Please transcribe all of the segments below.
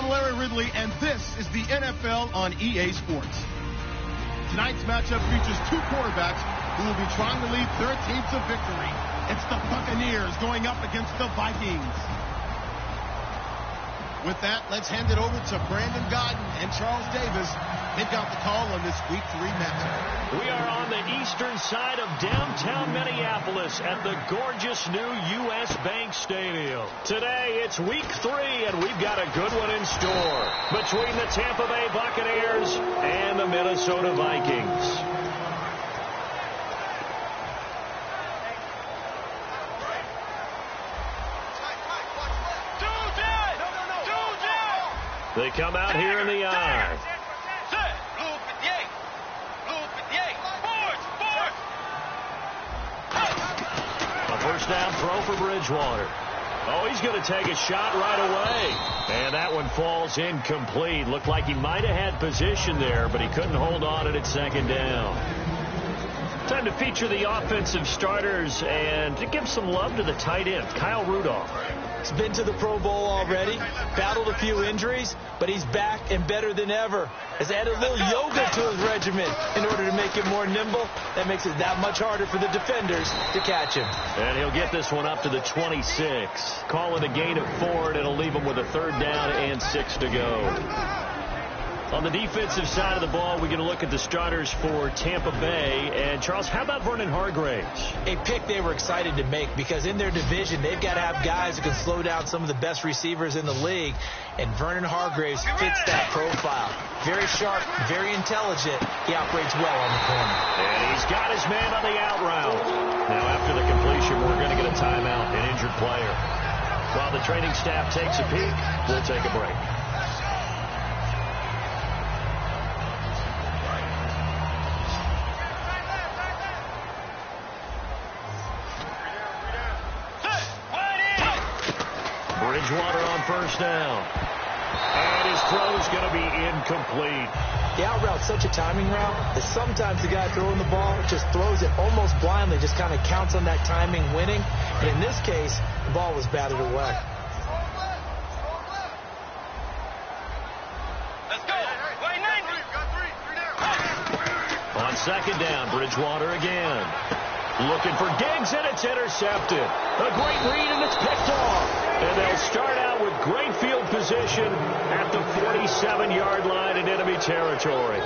Larry Ridley, and this is the NFL on EA Sports. Tonight's matchup features two quarterbacks who will be trying to lead their team to victory. It's the Buccaneers going up against the Vikings. With that, let's hand it over to Brandon Godden and Charles Davis. They've got the call on this Week 3 matchup. We are on the eastern side of downtown Minneapolis at the gorgeous new U.S. Bank Stadium. Today, it's Week 3, and we've got a good one in store between the Tampa Bay Buccaneers and the Minnesota Vikings. They come out here in the eye. A first down throw for Bridgewater. Oh, he's going to take a shot right away. And that one falls incomplete. Looked like he might have had position there, but he couldn't hold on at second down. Time to feature the offensive starters and to give some love to the tight end, Kyle Rudolph. He's been to the Pro Bowl already, battled a few injuries, but he's back and better than ever. Has added a little yoga to his regimen in order to make him more nimble. That makes it that much harder for the defenders to catch him. And he'll get this one up to the 26. Call it a gain of 4, and it'll leave him with a third down and 6 to go. On the defensive side of the ball, we're going to look at the starters for Tampa Bay. And, Charles, how about Vernon Hargreaves? A pick they were excited to make because in their division, they've got to have guys who can slow down some of the best receivers in the league. And Vernon Hargreaves fits that profile. Very sharp, very intelligent. He operates well on the corner. And he's got his man on the out route. Now, after the completion, we're going to get a timeout, an injured player. While the training staff takes a peek, we'll take a break. Bridgewater on first down. And his throw is going to be incomplete. The out route's such a timing route that sometimes the guy throwing the ball just throws it almost blindly, just kind of counts on that timing winning. But in this case, the ball was batted away. Let's go. On second down, Bridgewater again. Looking for Diggs, and it's intercepted. A great read, and it's picked off. And they'll start out with great field position at the 47-yard line in enemy territory.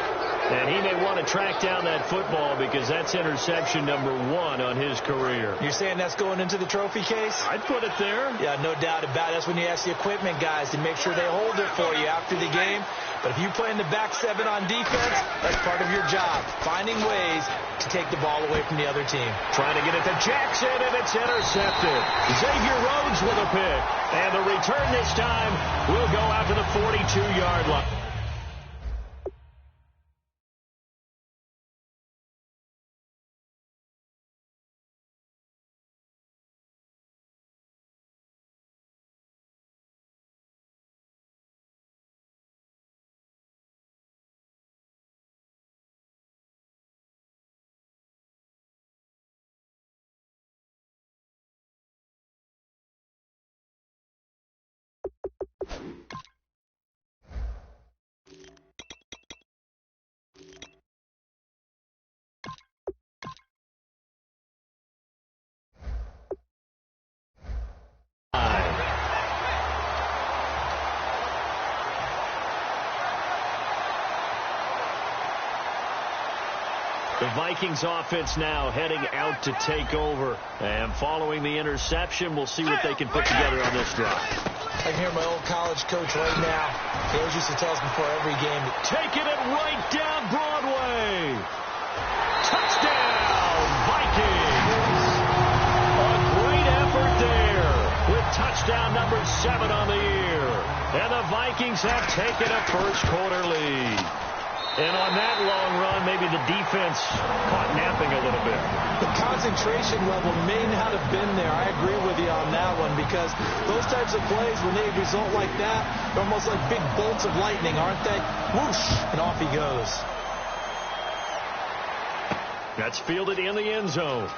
And he may want to track down that football because that's interception number 1 on his career. You're saying that's going into the trophy case? I'd put it there. Yeah, no doubt about it. That's when you ask the equipment guys to make sure they hold it for you after the game. But if you play in the back 7 on defense, that's part of your job, finding ways to take the ball away from the other team. Trying to get it to Jackson, and it's intercepted. Xavier Rhodes with a pick. And the return this time will go out to the 42-yard line. The Vikings offense now heading out to take over. And following the interception, we'll see what they can put together on this drive. I can hear my old college coach right now. He always used to tell us before every game. Taking it right down Broadway. Touchdown, Vikings. A great effort there with touchdown number 7 on the year. And the Vikings have taken a first-quarter lead. And on that long run, maybe the defense caught napping a little bit. The concentration level may not have been there. I agree with you on that one because those types of plays, when they result like that, they're almost like big bolts of lightning, aren't they? Whoosh, and off he goes. That's fielded in the end zone.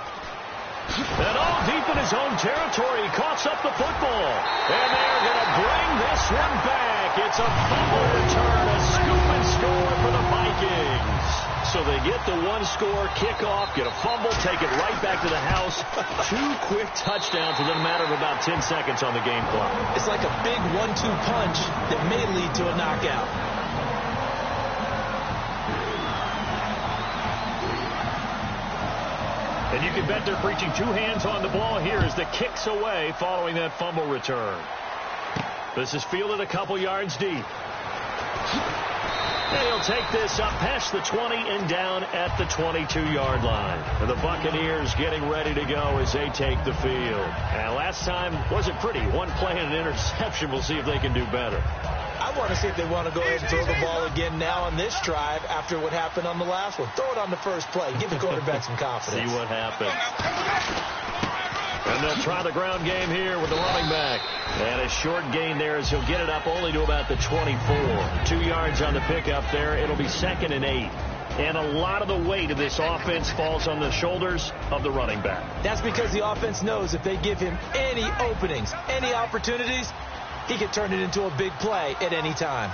And all deep in his own territory, he coughs up the football. And they're going to bring this one back. It's a fumble return, a scoop and score for the Vikings. So they get the one-score kickoff, get a fumble, take it right back to the house. 2 quick touchdowns within a matter of about 10 seconds on the game clock. It's like a big 1-2 punch that may lead to a knockout. And you can bet they're preaching 2 hands on the ball here as the kick's away following that fumble return. This is fielded a couple yards deep. And he'll take this up past the 20 and down at the 22-yard line. And the Buccaneers getting ready to go as they take the field. And last time wasn't pretty. 1 play and an interception. We'll see if they can do better. I want to see if they want to go ahead and throw the ball again now on this drive after what happened on the last one. Throw it on the first play. Give the quarterback some confidence. See what happens. And they'll try the ground game here with the running back. And a short gain there as he'll get it up only to about the 24. 2 yards on the pickup there. It'll be 2nd and 8. And a lot of the weight of this offense falls on the shoulders of the running back. That's because the offense knows if they give him any openings, any opportunities, he can turn it into a big play at any time.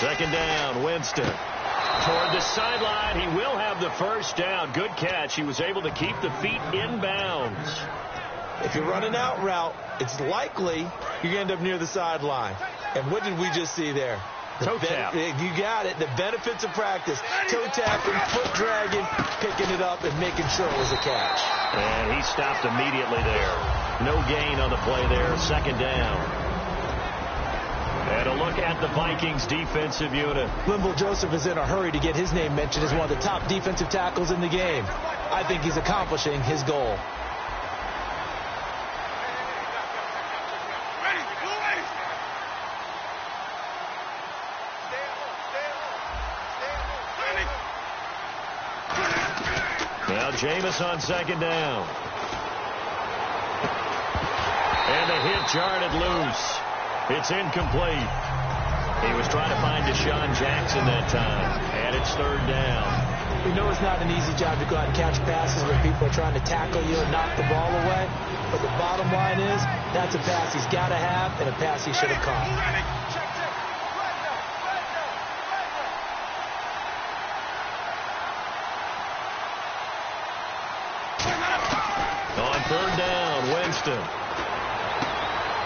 2nd down, Winston. Toward the sideline, he will have the first down. Good catch. He was able to keep the feet in bounds. If you're running out route, it's likely you're going to end up near the sideline. And what did we just see there? Toe tap. You got it. The benefits of practice. Toe tapping, foot dragging, picking it up, and making sure it was a catch. And he stopped immediately there. No gain on the play there. 2nd down. And a look at the Vikings defensive unit. Linval Joseph is in a hurry to get his name mentioned as one of the top defensive tackles in the game. I think he's accomplishing his goal. Now Jameis on 2nd down. And the hit jarred it loose. It's incomplete. He was trying to find Deshaun Jackson that time. And it's 3rd down. We know it's not an easy job to go out and catch passes when people are trying to tackle you and knock the ball away. But the bottom line is, that's a pass he's got to have and a pass he should have caught. On 3rd down, Winston.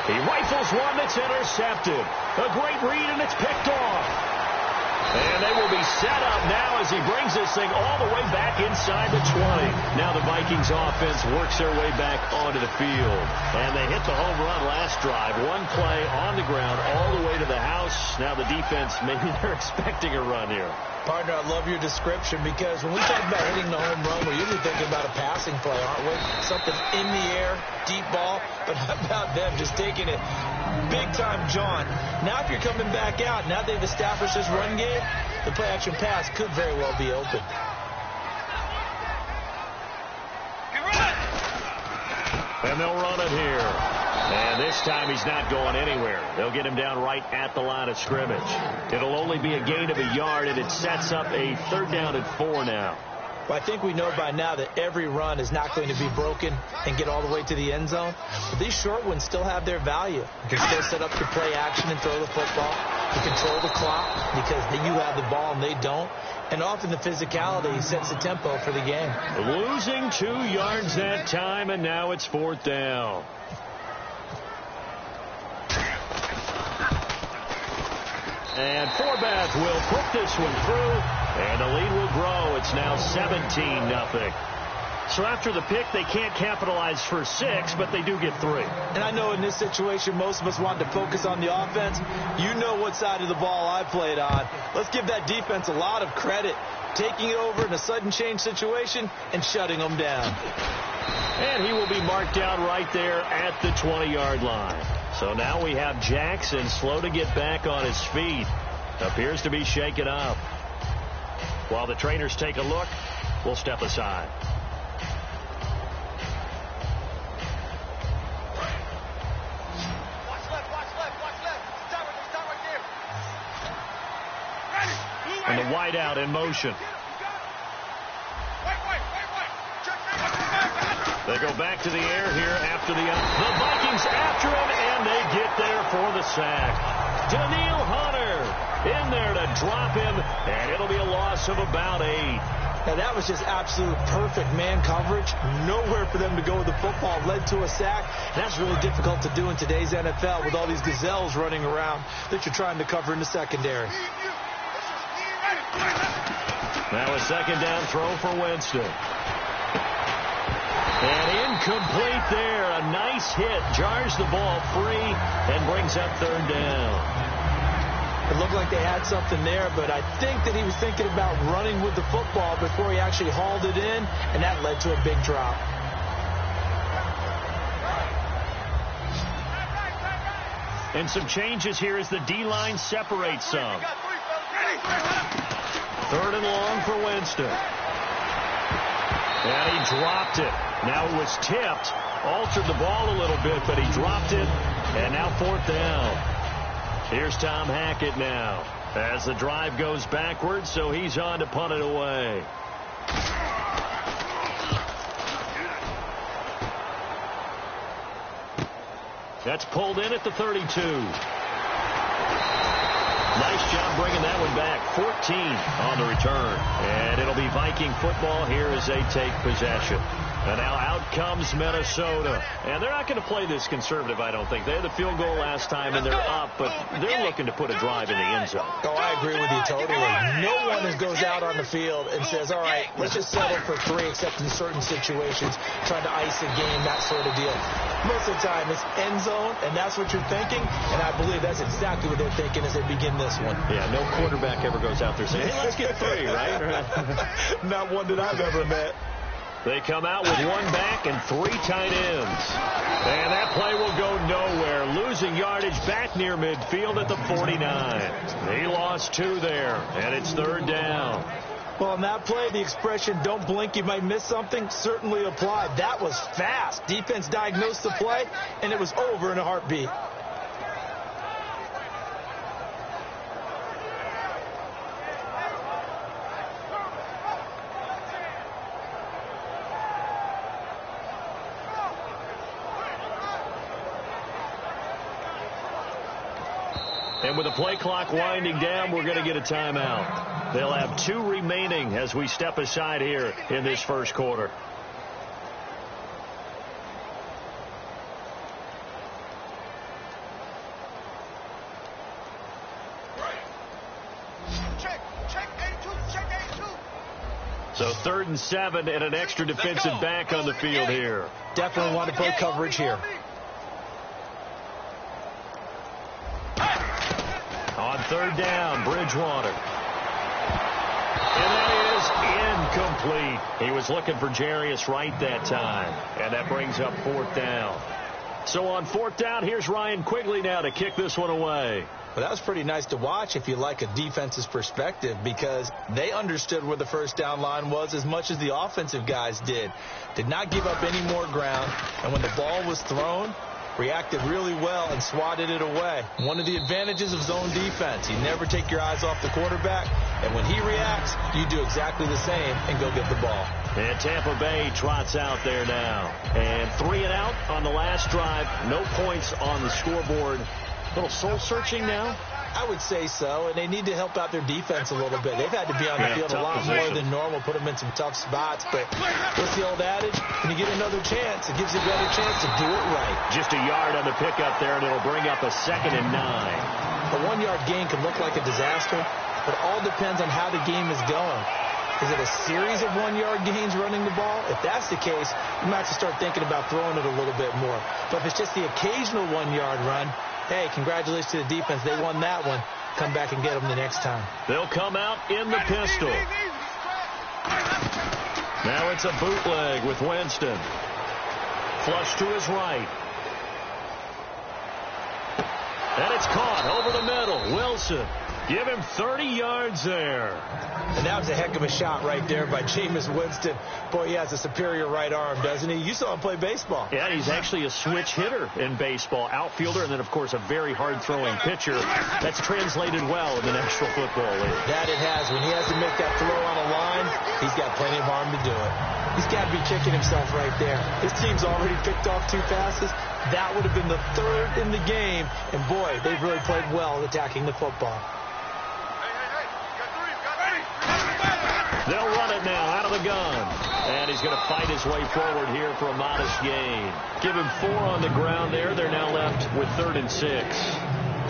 He rifles one that's intercepted. A great read, and it's picked off. And they will be set up now as he brings this thing all the way back inside the 20. Now the Vikings offense works their way back onto the field. And they hit the home run last drive. 1 play on the ground all the way to the house. Now the defense, maybe they're expecting a run here. Partner, I love your description because when we talk about hitting the home run, we're usually thinking about a passing play, aren't we? Something in the air, deep ball. But how about them just taking it big-time jaunt? Now if you're coming back out, now they've established this run game, the play-action pass could very well be open. And they'll run it here. And this time he's not going anywhere. They'll get him down right at the line of scrimmage. It'll only be a gain of a yard, and it sets up a 3rd down and 4 now. Well, I think we know by now that every run is not going to be broken and get all the way to the end zone. But these short ones still have their value. You can still set up to play action and throw the football. You control the clock because you have the ball and they don't. And often the physicality sets the tempo for the game. Losing 2 yards that time, and now it's 4th down. And Forbath will put this one through, and the lead will grow. It's now 17-0. So after the pick, they can't capitalize for 6, but they do get 3. And I know in this situation, most of us want to focus on the offense. You know what side of the ball I played on. Let's give that defense a lot of credit, taking it over in a sudden change situation and shutting them down. And he will be marked down right there at the 20-yard line. So now we have Jackson slow to get back on his feet. Appears to be shaken up. While the trainers take a look, we'll step aside. And the wideout in motion. They go back to the air here after the Vikings after him, and they get there for the sack. Daniil Hunter in there to drop him, and it'll be a loss of about 8. Now, that was just absolute perfect man coverage. Nowhere for them to go with the football. Led to a sack. And that's really difficult to do in today's NFL with all these gazelles running around that you're trying to cover in the secondary. Now a second down throw for Winston. And incomplete there. A nice hit. Jars the ball free and brings up third down. It looked like they had something there, but I think that he was thinking about running with the football before he actually hauled it in, and that led to a big drop. And some changes here as the D-line separates some. Third and long for Winston. And he dropped it. Now it was tipped. Altered the ball a little bit, but he dropped it. And now fourth down. Here's Tom Hackett now as the drive goes backwards, so he's on to punt it away. That's pulled in at the 32. Nice job bringing that one back. 14 on the return. And it'll be Viking football here as they take possession. And now out comes Minnesota. And they're not going to play this conservative, I don't think. They had the field goal last time, and they're up, but they're looking to put a drive in the end zone. Oh, I agree with you totally. No one goes out on the field and says, all right, let's just settle for 3, except in certain situations, trying to ice a game, that sort of deal. Most of the time, it's end zone, and that's what you're thinking, and I believe that's exactly what they're thinking as they begin this one. Yeah, no quarterback ever goes out there saying, hey, let's get 3, right? Not one that I've ever met. They come out with 1 back and 3 tight ends. And that play will go nowhere. Losing yardage back near midfield at the 49. He lost 2 there, and it's third down. Well, on that play, the expression, don't blink, you might miss something, certainly applied. That was fast. Defense diagnosed the play, and it was over in a heartbeat. And with the play clock winding down, we're going to get a timeout. They'll have 2 remaining as we step aside here in this first quarter. So 3rd and 7 and an extra defensive back on the field here. Definitely want to play coverage here. On third down, Bridgewater. And that is incomplete. He was looking for Jarius Wright that time. And that brings up 4th down. So on 4th down, here's Ryan Quigley now to kick this one away. Well, that was pretty nice to watch if you like a defense's perspective, because they understood where the first down line was as much as the offensive guys did. Did not give up any more ground. And when the ball was thrown, reacted really well and swatted it away. One of the advantages of zone defense, you never take your eyes off the quarterback, and when he reacts, you do exactly the same and go get the ball. And Tampa Bay trots out there now. And 3 and out on the last drive. No points on the scoreboard. A little soul-searching now? I would say so, and they need to help out their defense a little bit. They've had to be on the field a lot more than normal, put them in some tough spots. But what's the old adage? When you get another chance, it gives you a better chance to do it right. Just a yard on the pickup there, and it'll bring up a 2nd and 9. A 1-yard gain can look like a disaster, but it all depends on how the game is going. Is it a series of 1-yard gains running the ball? If that's the case, you might have to start thinking about throwing it a little bit more. But if it's just the occasional 1-yard run, hey, congratulations to the defense. They won that one. Come back and get them the next time. They'll come out in the pistol. Now it's a bootleg with Winston. Flush to his right. And it's caught over the middle. Wilson Give him 30 yards there. And that was a heck of a shot right there by Jameis Winston. Boy, he has a superior right arm, doesn't he? You saw him play baseball. Yeah, he's actually a switch hitter in baseball. Outfielder, and then, of course, a very hard-throwing pitcher. That's translated well in the National Football League. That it has. When he has to make that throw on a line, he's got plenty of arm to do it. He's got to be kicking himself right there. His team's already picked off 2 passes. That would have been the 3rd in the game. And, boy, they've really played well attacking the football. They'll run it now out of the gun. And he's going to fight his way forward here for a modest gain. Give him 4 on the ground there. They're now left with 3rd and 6.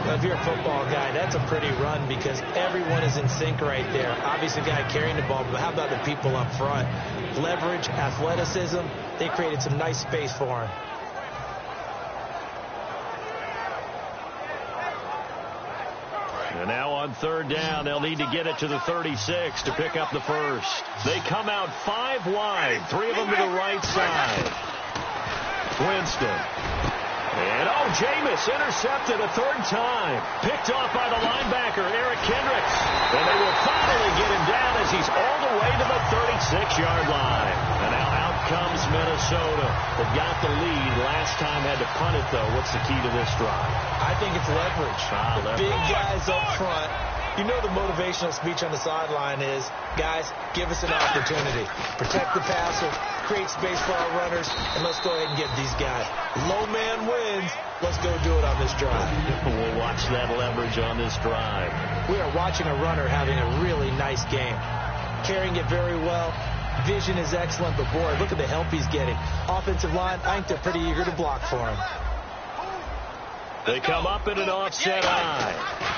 Well, if you're a football guy, that's a pretty run because everyone is in sync right there. Obviously, the guy carrying the ball, but how about the people up front? Leverage, athleticism, they created some nice space for him. And now on 3rd down, they'll need to get it to the 36 to pick up the first. They come out 5 wide, 3 of them to the right side. Winston. And, Jameis intercepted a 3rd time. Picked off by the linebacker, Eric Kendricks. And they will finally get him down as he's all the way to the 36-yard line. And now out comes Minnesota. They got the lead. Last time had to punt it, though. What's the key to this drive? I think it's leverage. The big guys up front. You know the motivational speech on the sideline is, guys, give us an opportunity. Protect the passer, create space for our runners, and let's go ahead and get these guys. Low man wins. Let's go do it on this drive. We'll watch that leverage on this drive. We are watching a runner having a really nice game. Carrying it very well. Vision is excellent, but boy, look at the help he's getting. Offensive line, I think they're pretty eager to block for him. They come up in an offset eye.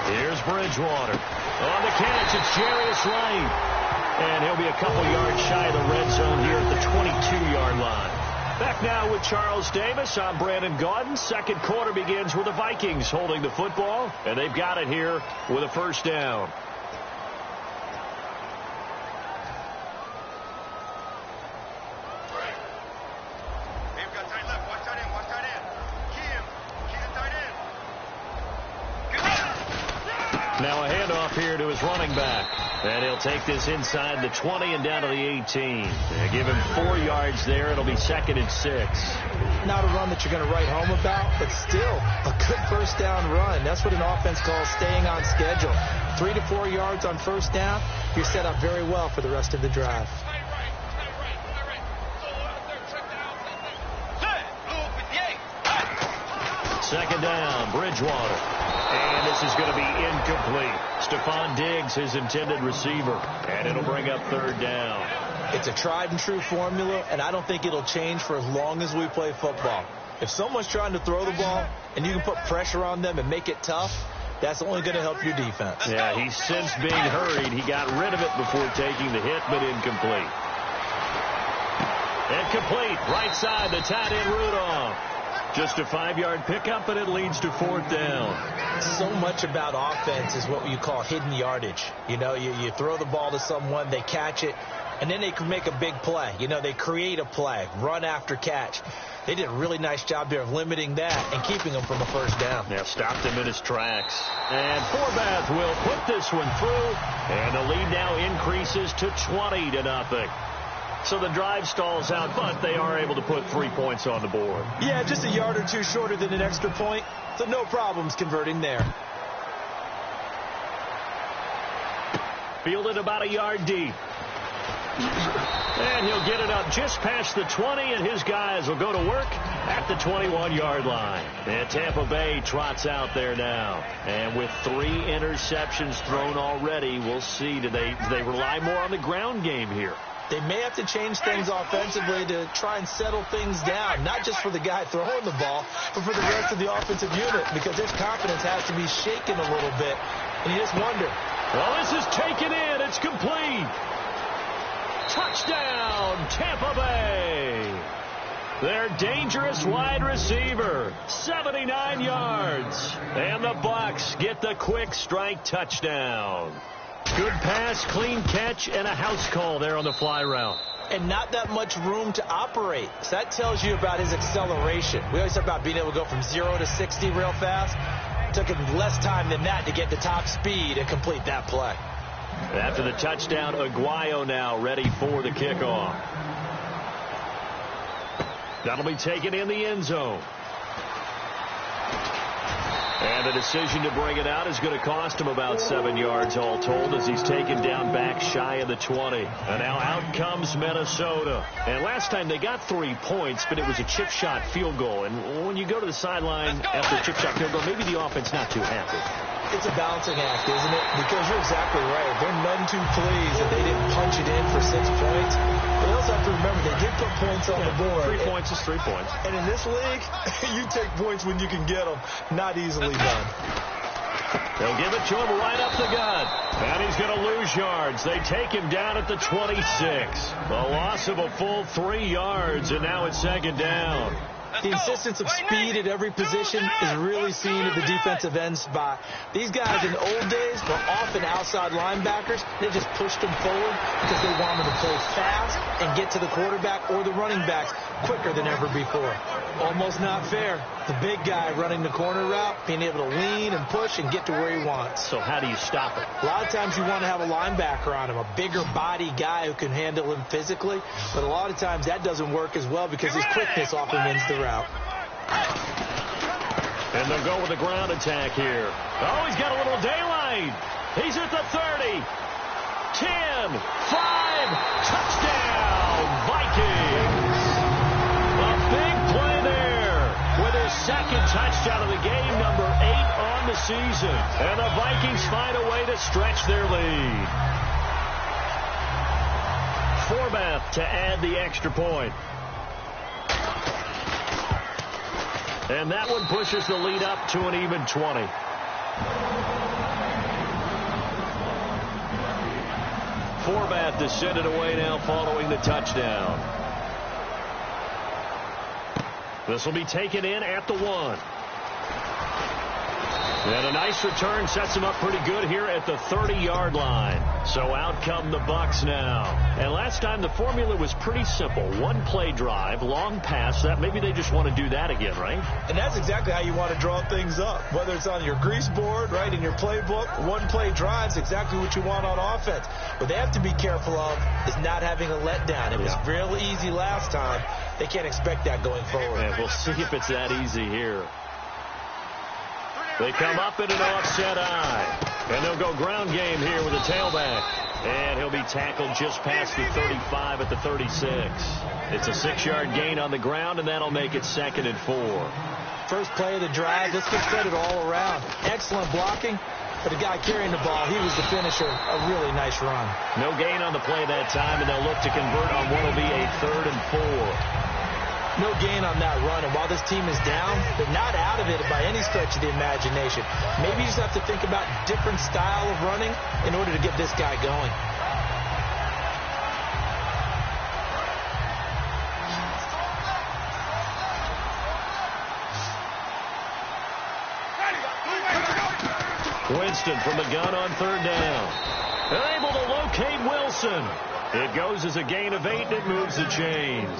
Here's Bridgewater. On the catch, it's Jarius Wright. And he'll be a couple yards shy of the red zone here at the 22-yard line. Back now with Charles Davis. I'm Brandon Gaudin. Second quarter begins with the Vikings holding the football. And they've got it here with a 1st down. Now a handoff here to his running back. And he'll take this inside the 20 and down to the 18. They give him 4 yards there. It'll be 2nd and 6. Not a run that you're going to write home about, but still a good 1st down run. That's what an offense calls staying on schedule. 3 to 4 yards on 1st down. You're set up very well for the rest of the drive. Second down, Bridgewater. And this is going to be incomplete. Stephon Diggs, his intended receiver. And it'll bring up 3rd down. It's a tried and true formula, and I don't think it'll change for as long as we play football. If someone's trying to throw the ball and you can put pressure on them and make it tough, that's only going to help your defense. Yeah, he's since being hurried. He got rid of it before taking the hit, but incomplete. Incomplete. Right side, the tight end Rudolph. Just a 5-yard pickup, and it leads to 4th down. So much about offense is what you call hidden yardage. You know, you throw the ball to someone, they catch it, and then they can make a big play. You know, they create a play, run after catch. They did a really nice job there of limiting that and keeping him from a 1st down. Yeah, stopped him in his tracks. And Forbath will put this one through, and the lead now increases to 20-0. So the drive stalls out, but they are able to put 3 points on the board. Yeah, just a yard or 2 shorter than an extra point, so no problems converting there. Fielded about a yard deep. And he'll get it up just past the 20, and his guys will go to work at the 21-yard line. And Tampa Bay trots out there now. And with 3 interceptions thrown already, we'll see. Do they rely more on the ground game here? They may have to change things offensively to try and settle things down, not just for the guy throwing the ball, but for the rest of the offensive unit, because their confidence has to be shaken a little bit. And you just wonder. Well, this is taken in. It's complete. Touchdown, Tampa Bay. Their dangerous wide receiver, 79 yards. And the Bucs get the quick strike touchdown. Good pass, clean catch, and a house call there on the fly route. And not that much room to operate. So that tells you about his acceleration. We always talk about being able to go from 0 to 60 real fast. Took him less time than that to get the top speed and complete that play. After the touchdown, Aguayo now ready for the kickoff. That'll be taken in the end zone. And the decision to bring it out is going to cost him about 7 yards all told as he's taken down back shy of the 20. And now out comes Minnesota. And last time they got 3 points, but it was a chip shot field goal. And when you go to the sideline after a chip shot field goal, maybe the offense not too happy. It's a balancing act, isn't it? Because you're exactly right. They're none too pleased that they didn't punch it in for 6 points. But they also have to remember they did put points on the board. 3 points is 3 points. And in this league, you take points when you can get them. Not easily done. They'll give it to him right up the gut. And he's going to lose yards. They take him down at the 26. A loss of a full 3 yards, and now it's second down. The insistence of speed at every position is really seen at the defensive end spot. These guys in the old days were often outside linebackers. They just pushed them forward because they wanted to play fast and get to the quarterback or the running backs quicker than ever before. Almost not fair. The big guy running the corner route, being able to lean and push and get to where he wants. So how do you stop it? A lot of times you want to have a linebacker on him, a bigger body guy who can handle him physically. But a lot of times that doesn't work as well because his quickness often wins the route. And they'll go with the ground attack here. Oh, he's got a little daylight. He's at the 30. 10, 5, touchdown, Vikings. A big play there with his second touchdown of the game, number 8 on the season. And the Vikings find a way to stretch their lead. Forbath to add the extra point. And that one pushes the lead up to an even 20. Forbath to send it away now following the touchdown. This will be taken in at the 1. And a nice return sets him up pretty good here at the 30-yard line. So out come the Bucs now. And last time the formula was pretty simple. 1 play drive, long pass. That maybe they just want to do that again, right? And that's exactly how you want to draw things up. Whether it's on your grease board, right, in your playbook, 1 play drive is exactly what you want on offense. What they have to be careful of is not having a letdown. It was real easy last time. They can't expect that going forward. And we'll see if it's that easy here. They come up in an offset eye. And they'll go ground game here with a tailback. And he'll be tackled just past the 35 at the 36. It's a 6-yard gain on the ground, and that'll make it 2nd and 4. First play of the drive. Let's give credit all around. Excellent blocking. But the guy carrying the ball, he was the finisher. A really nice run. No gain on the play that time, and they'll look to convert on what will be a 3rd and 4. No gain on that run, and while this team is down, they're not out of it by any stretch of the imagination. Maybe you just have to think about different style of running in order to get this guy going. Winston from the gun on 3rd down. They're able to locate Wilson. It goes as a gain of 8, and it moves the chains.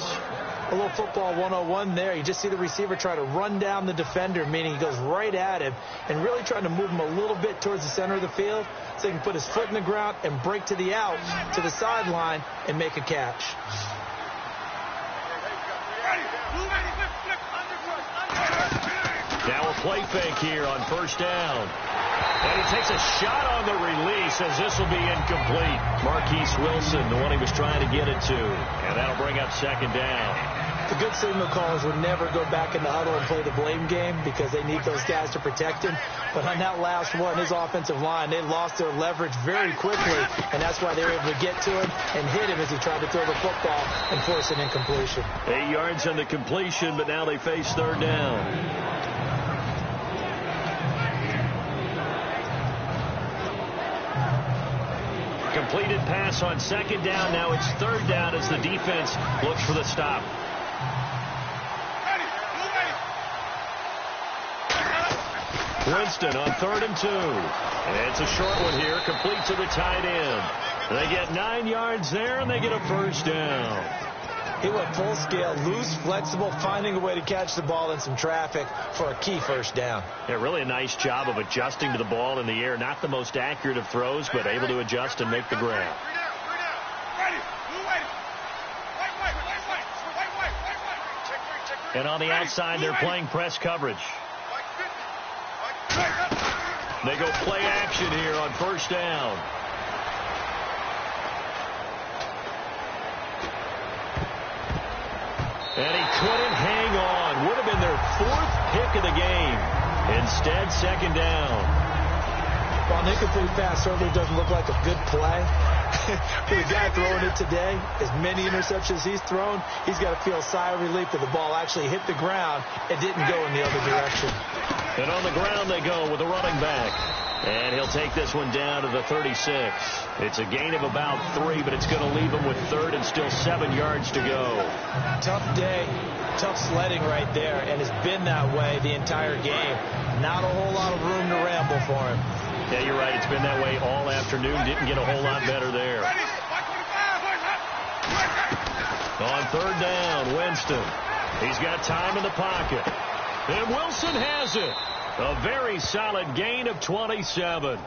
A little football 101 there. You just see the receiver try to run down the defender, meaning he goes right at him and really trying to move him a little bit towards the center of the field so he can put his foot in the ground and break to the out, to the sideline, and make a catch. Now a play fake here on 1st down. And he takes a shot on the release as this will be incomplete. Marquise Wilson, the one he was trying to get it to. And that'll bring up 2nd down. The good signal callers would never go back in the huddle and play the blame game because they need those guys to protect him. But on that last one, his offensive line, they lost their leverage very quickly, and that's why they were able to get to him and hit him as he tried to throw the football and force an incompletion. 8 yards on the completion, but now they face 3rd down. Completed pass on 2nd down. Now it's 3rd down as the defense looks for the stop. Winston on 3rd and 2. And it's a short one here, complete to the tight end. They get 9 yards there, and they get a 1st down. He went full scale, loose, flexible, finding a way to catch the ball in some traffic for a key first down. Yeah, really a nice job of adjusting to the ball in the air. Not the most accurate of throws, but able to adjust and make the grab. And on the outside, they're playing press coverage. They go play action here on first down. And he couldn't hang on. Would have been their 4th pick of the game. Instead, second down. While an incomplete pass certainly doesn't look like a good play, for the guy throwing it today, as many interceptions he's thrown, he's got to feel a sigh of relief that the ball actually hit the ground and didn't go in the other direction. And on the ground they go with a running back. And he'll take this one down to the 36. It's a gain of about 3, but it's going to leave him with 3rd and still 7 yards to go. Tough day, tough sledding right there, and it's been that way the entire game. Not a whole lot of room to ramble for him. Yeah, you're right. It's been that way all afternoon. Didn't get a whole lot better there. On 3rd down, Winston. He's got time in the pocket. And Wilson has it. A very solid gain of 27.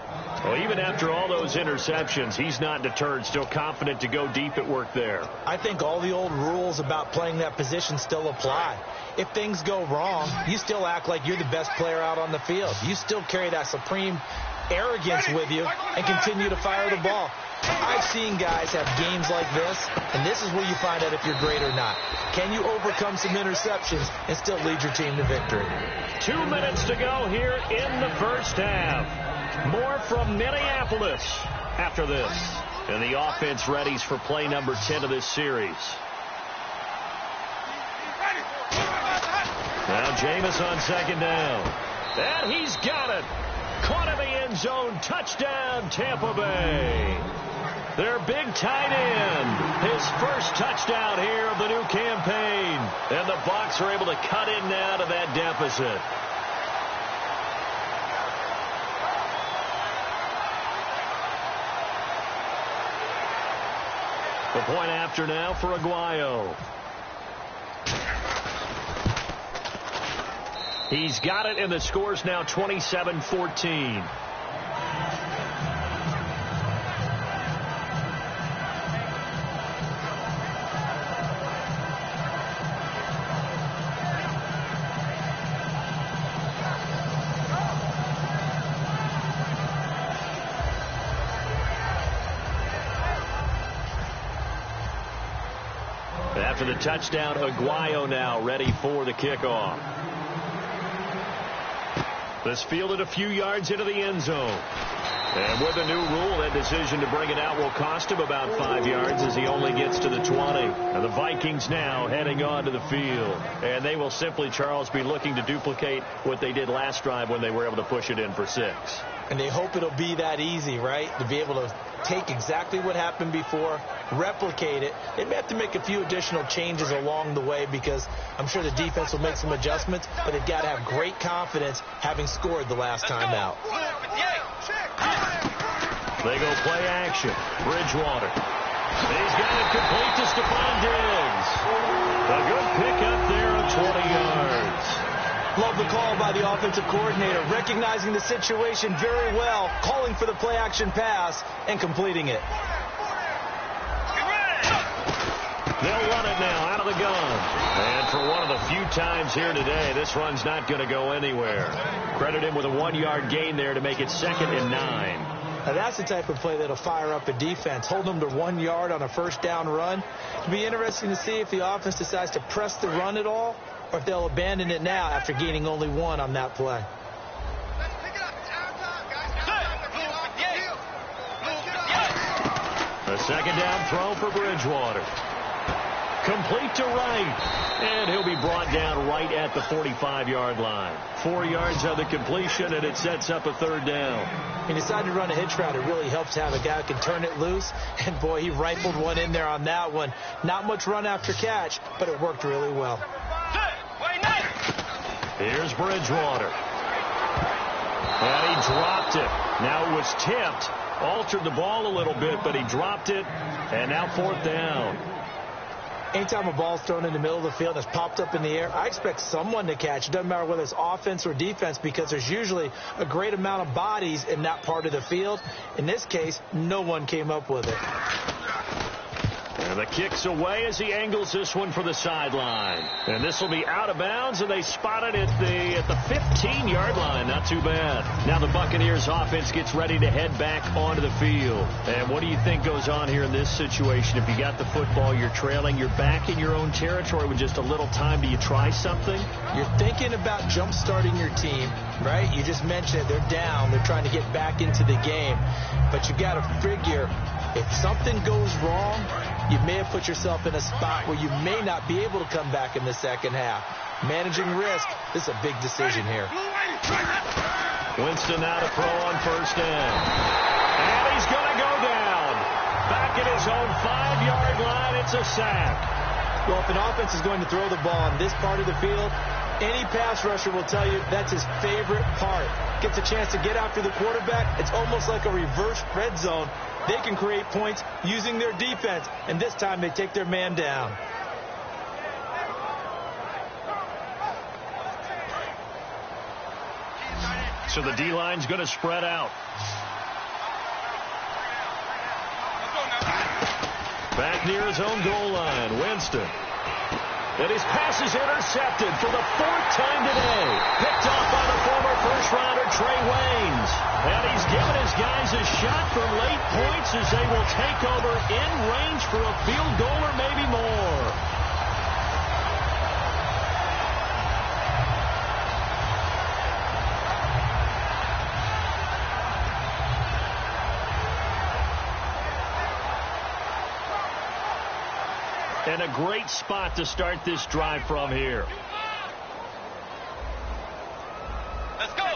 Well, even after all those interceptions, he's not deterred, still confident to go deep at work there. I think all the old rules about playing that position still apply. If things go wrong, you still act like you're the best player out on the field. You still carry that supreme arrogance with you and continue to fire the ball. I've seen guys have games like this, and this is where you find out if you're great or not. Can you overcome some interceptions and still lead your team to victory? 2 minutes to go here in the first half. More from Minneapolis after this. And the offense readies for play number 10 of this series. Now Jameis on second down. And he's got it. Caught in the end zone. Touchdown, Tampa Bay. Their big tight end. His first touchdown here of the new campaign. And the Bucs are able to cut in now to that deficit. The point after now for Aguayo. He's got it, and the score's now 27-14. After the touchdown, Aguayo now ready for the kickoff. This fielded a few yards into the end zone. And with the new rule, that decision to bring it out will cost him about 5 yards as he only gets to the 20. And the Vikings now heading on to the field. And they will simply, Charles, be looking to duplicate what they did last drive when they were able to push it in for 6. And they hope it'll be that easy, right? To be able to take exactly what happened before, replicate it. They may have to make a few additional changes along the way because I'm sure the defense will make some adjustments, but they've got to have great confidence having scored the last time out. They go play action. Bridgewater. He's got it complete to Stephon Diggs. A good pickup there of 20 yards. Love the call by the offensive coordinator, recognizing the situation very well, calling for the play-action pass, and completing it. They'll run it now out of the gun. And for one of the few times here today, this run's not going to go anywhere. Credit him with a 1-yard gain there to make it 2nd and 9. Now that's the type of play that'll fire up a defense. Hold them to 1 yard on a first down run. It'll be interesting to see if the offense decides to press the run at all, or if they'll abandon it now after gaining only 1 on that play. A second down throw for Bridgewater. Complete to right. And he'll be brought down right at the 45-yard line. 4 yards on the completion, and it sets up a 3rd down. He decided to run a hitch route. It really helps to have a guy who can turn it loose. And, boy, he rifled one in there on that one. Not much run after catch, but it worked really well. Here's Bridgewater. And he dropped it. Now it was tipped. Altered the ball a little bit, but he dropped it. And now 4th down. Anytime a ball's thrown in the middle of the field and it's popped up in the air, I expect someone to catch. It doesn't matter whether it's offense or defense, because there's usually a great amount of bodies in that part of the field. In this case, no one came up with it. And the kick's away as he angles this one for the sideline. And this will be out of bounds, and they spot it at the 15-yard line. Not too bad. Now the Buccaneers offense gets ready to head back onto the field. And what do you think goes on here in this situation? If you got the football, you're trailing, you're back in your own territory with just a little time. Do you try something? You're thinking about jump-starting your team, right? You just mentioned it. They're down. They're trying to get back into the game. But you got to figure, if something goes wrong, you may have put yourself in a spot where you may not be able to come back in the second half. Managing risk, this is a big decision here. Winston now to throw on first down. And he's going to go down. Back at his own 5-yard line, it's a sack. Well, if an offense is going to throw the ball on this part of the field, any pass rusher will tell you that's his favorite part. Gets a chance to get after the quarterback. It's almost like a reverse red zone. They can create points using their defense, and this time they take their man down. So the D-line's going to spread out. Back near his own goal line, Winston. And his pass is intercepted for the 4th time today. Picked off by the former first-rounder Trey Waynes. And he's given his guys a shot for late points as they will take over in range for a field goal or maybe more. And a great spot to start this drive from here. Let's go.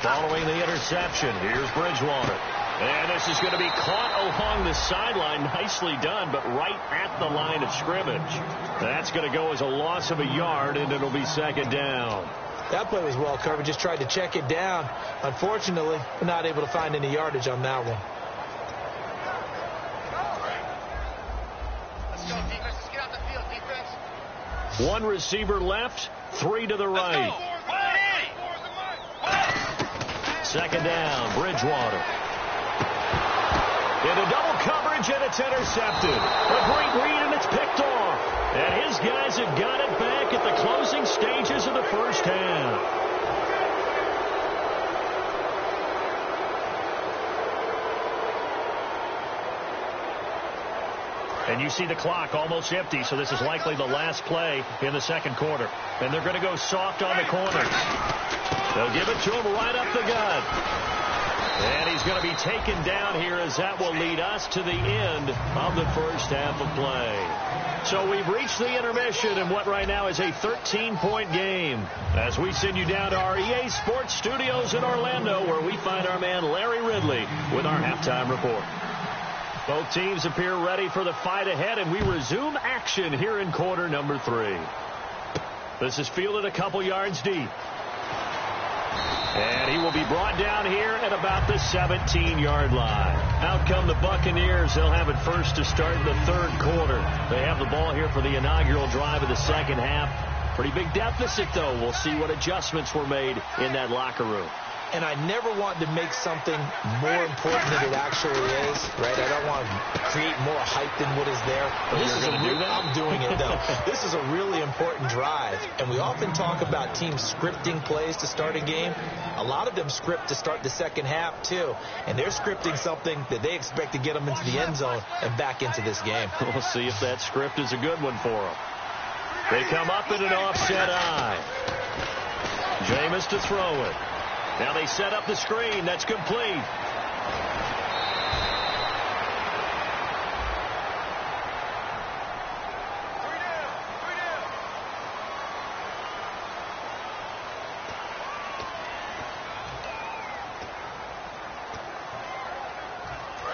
Following the interception, here's Bridgewater. And this is going to be caught along the sideline. Nicely done, but right at the line of scrimmage. That's going to go as a loss of a yard, and it'll be second down. That play was well covered. Just tried to check it down. Unfortunately, we're not able to find any yardage on that one. One receiver left, 3 to the right. Second down, Bridgewater. Into double coverage, and it's intercepted. A great read, and it's picked off. And his guys have got it back at the closing stages of the first half. And you see the clock almost empty, so this is likely the last play in the second quarter. And they're going to go soft on the corners. They'll give it to him right up the gut. And he's going to be taken down here as that will lead us to the end of the first half of play. So we've reached the intermission in what right now is a 13-point game as we send you down to our EA Sports Studios in Orlando, where we find our man Larry Ridley with our halftime report. Both teams appear ready for the fight ahead, and we resume action here in quarter number 3. This is fielded a couple yards deep. And he will be brought down here at about the 17-yard line. Out come the Buccaneers. They'll have it first to start the third quarter. They have the ball here for the inaugural drive of the second half. Pretty big deficit, though. We'll see what adjustments were made in that locker room. And I never want to make something more important than it actually is, right? I don't want to create more hype than what is there. But this is I'm doing it, though. This is a really important drive. And we often talk about teams scripting plays to start a game. A lot of them script to start the second half, too. And they're scripting something that they expect to get them into the end zone and back into this game. We'll see if that script is a good one for them. They come up in an offset eye. Jameis to throw it. Now they set up the screen. That's complete.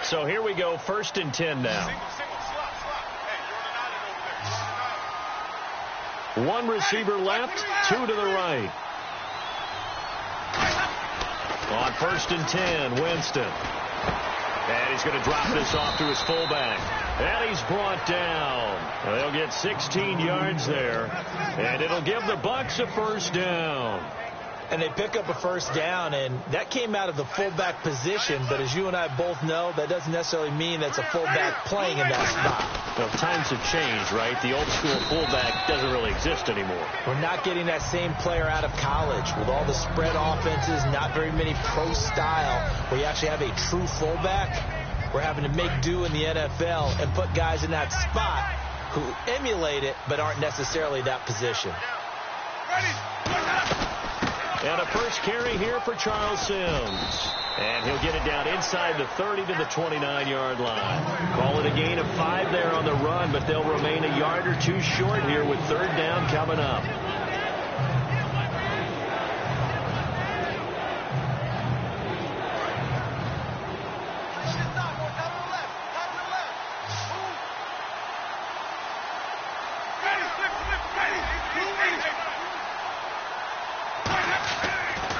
So here we go, 1st and 10 now. One receiver left, 2 to the right. On 1st and 10, Winston. And he's going to drop this off to his fullback. And he's brought down. They'll get 16 yards there. And it'll give the Bucs a first down. And they pick up a first down, and that came out of the fullback position. But as you and I both know, that doesn't necessarily mean that's a fullback playing in that spot. Well, times have changed, right? The old school fullback doesn't really exist anymore. We're not getting that same player out of college with all the spread offenses, not very many pro style, where you actually have a true fullback. We're having to make do in the NFL and put guys in that spot who emulate it but aren't necessarily that position. And a first carry here for Charles Sims. And he'll get it down inside the 30 to the 29-yard line. Call it a gain of 5 there on the run, but they'll remain a yard or two short here with third down coming up.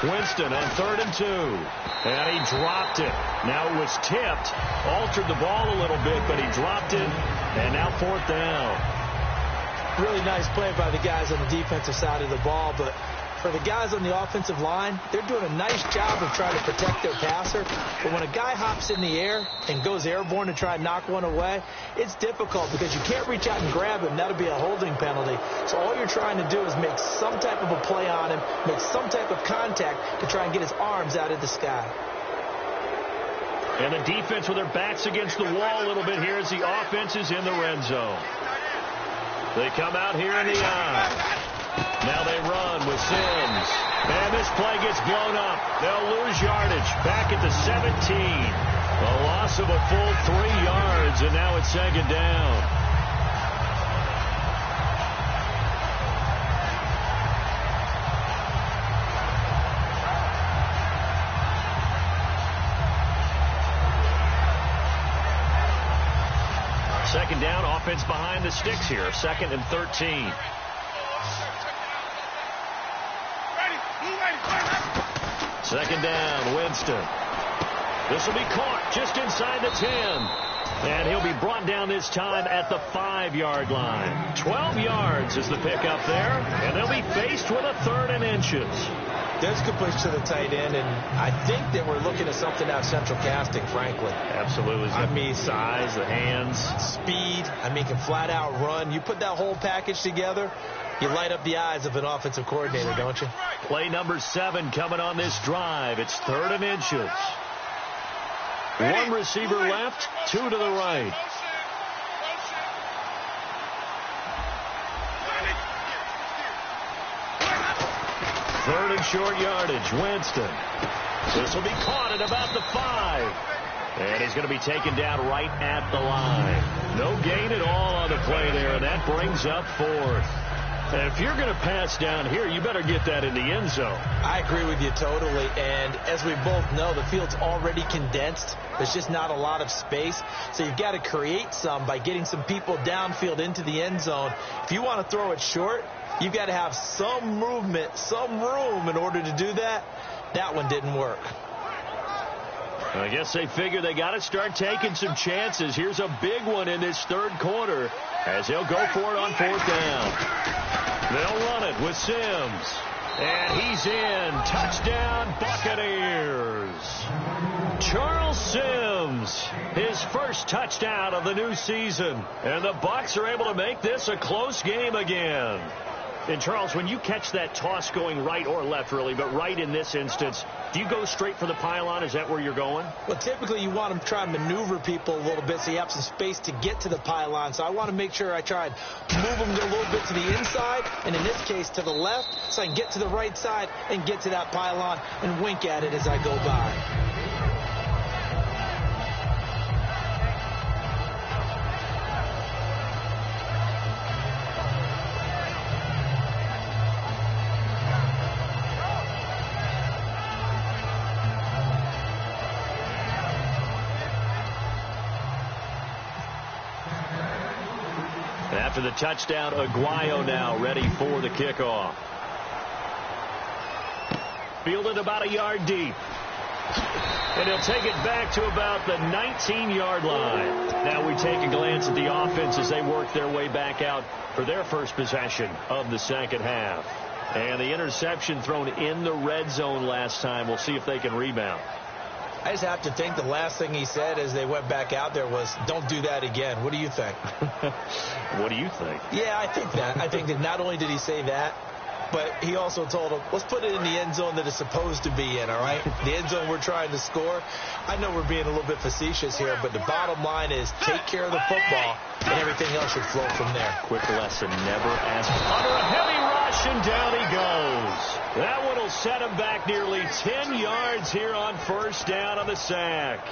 Winston on 3rd and 2. And he dropped it. Now it was tipped. Altered the ball a little bit, but he dropped it. And now 4th down. Really nice play by the guys on the defensive side of the ball, but for the guys on the offensive line, they're doing a nice job of trying to protect their passer. But when a guy hops in the air and goes airborne to try and knock one away, it's difficult because you can't reach out and grab him. That'll be a holding penalty. So all you're trying to do is make some type of a play on him, make some type of contact to try and get his arms out of the sky. And the defense with their backs against the wall a little bit here as the offense is in the red zone. They come out here in the eye. Now they run with Sims. And this play gets blown up. They'll lose yardage back at the 17. A loss of a full 3 yards, and now it's 2nd down. Second down, offense behind the sticks here. 2nd and 13. Second down, Winston. This will be caught just inside the 10. And he'll be brought down this time at the 5-yard line. 12 yards is the pickup there. And they'll be faced with a 3rd and inches. There's completion to the tight end, and I think that we're looking at something out of central casting, frankly. Absolutely. I mean, size, the hands. Speed. I mean, can flat out run. You put that whole package together, you light up the eyes of an offensive coordinator, don't you? Play number 7 coming on this drive. It's 3rd and inches. 1 receiver left, 2 to the right. Third and short yardage, Winston. This will be caught at about the 5. And he's going to be taken down right at the line. No gain at all on the play there, and that brings up 4th. And if you're going to pass down here, you better get that in the end zone. I agree with you totally. And as we both know, the field's already condensed. There's just not a lot of space. So you've got to create some by getting some people downfield into the end zone. If you want to throw it short, you've got to have some movement, some room in order to do that. That one didn't work. I guess they figure they got to start taking some chances. Here's a big one in this 3rd quarter as they'll go for it on 4th down. They'll run it with Sims. And he's in. Touchdown, Buccaneers. Charles Sims, his first touchdown of the new season. And the Bucs are able to make this a close game again. And, Charles, when you catch that toss going right or left, really, but right in this instance, do you go straight for the pylon? Is that where you're going? Well, typically you want to try and maneuver people a little bit so you have some space to get to the pylon. So I want to make sure I try and move them a little bit to the inside, and in this case to the left, so I can get to the right side and get to that pylon and wink at it as I go by. After the touchdown, Aguayo now ready for the kickoff. Fielded about a yard deep. And he'll take it back to about the 19-yard line. Now we take a glance at the offense as they work their way back out for their first possession of the second half. And the interception thrown in the red zone last time. We'll see if they can rebound. I just have to think the last thing he said as they went back out there was, don't do that again. What do you think? What do you think? Yeah, I think that. I think that not only did he say that, but he also told him, let's put it in the end zone that it's supposed to be in, all right? The end zone we're trying to score. I know we're being a little bit facetious here, but the bottom line is take care of the football, and everything else should flow from there. Quick lesson, never ask. Under a heavy rush, and down he goes. That one will set him back nearly 10 yards here on first down on the sack.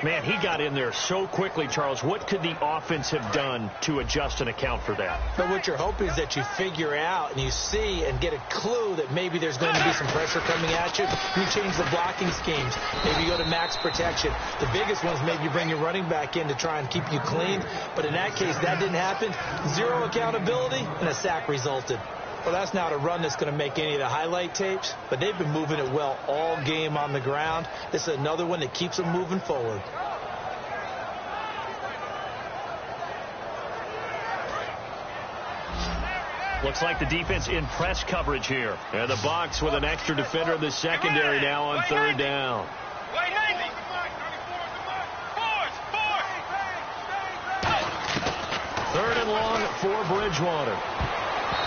Man, he got in there so quickly, Charles. What could the offense have done to adjust and account for that? But what you're hoping is that you figure out and you see and get a clue that maybe there's going to be some pressure coming at you. You change the blocking schemes. Maybe you go to max protection. The biggest ones, maybe you bring your running back in to try and keep you clean. But in that case, that didn't happen. Zero accountability, and a sack resulted. Well, that's not a run that's going to make any of the highlight tapes, but they've been moving it well all game on the ground. This is another one that keeps them moving forward. Looks like the defense in press coverage here. And the Bucs with an extra defender in the secondary now on third down. Third and long for Bridgewater.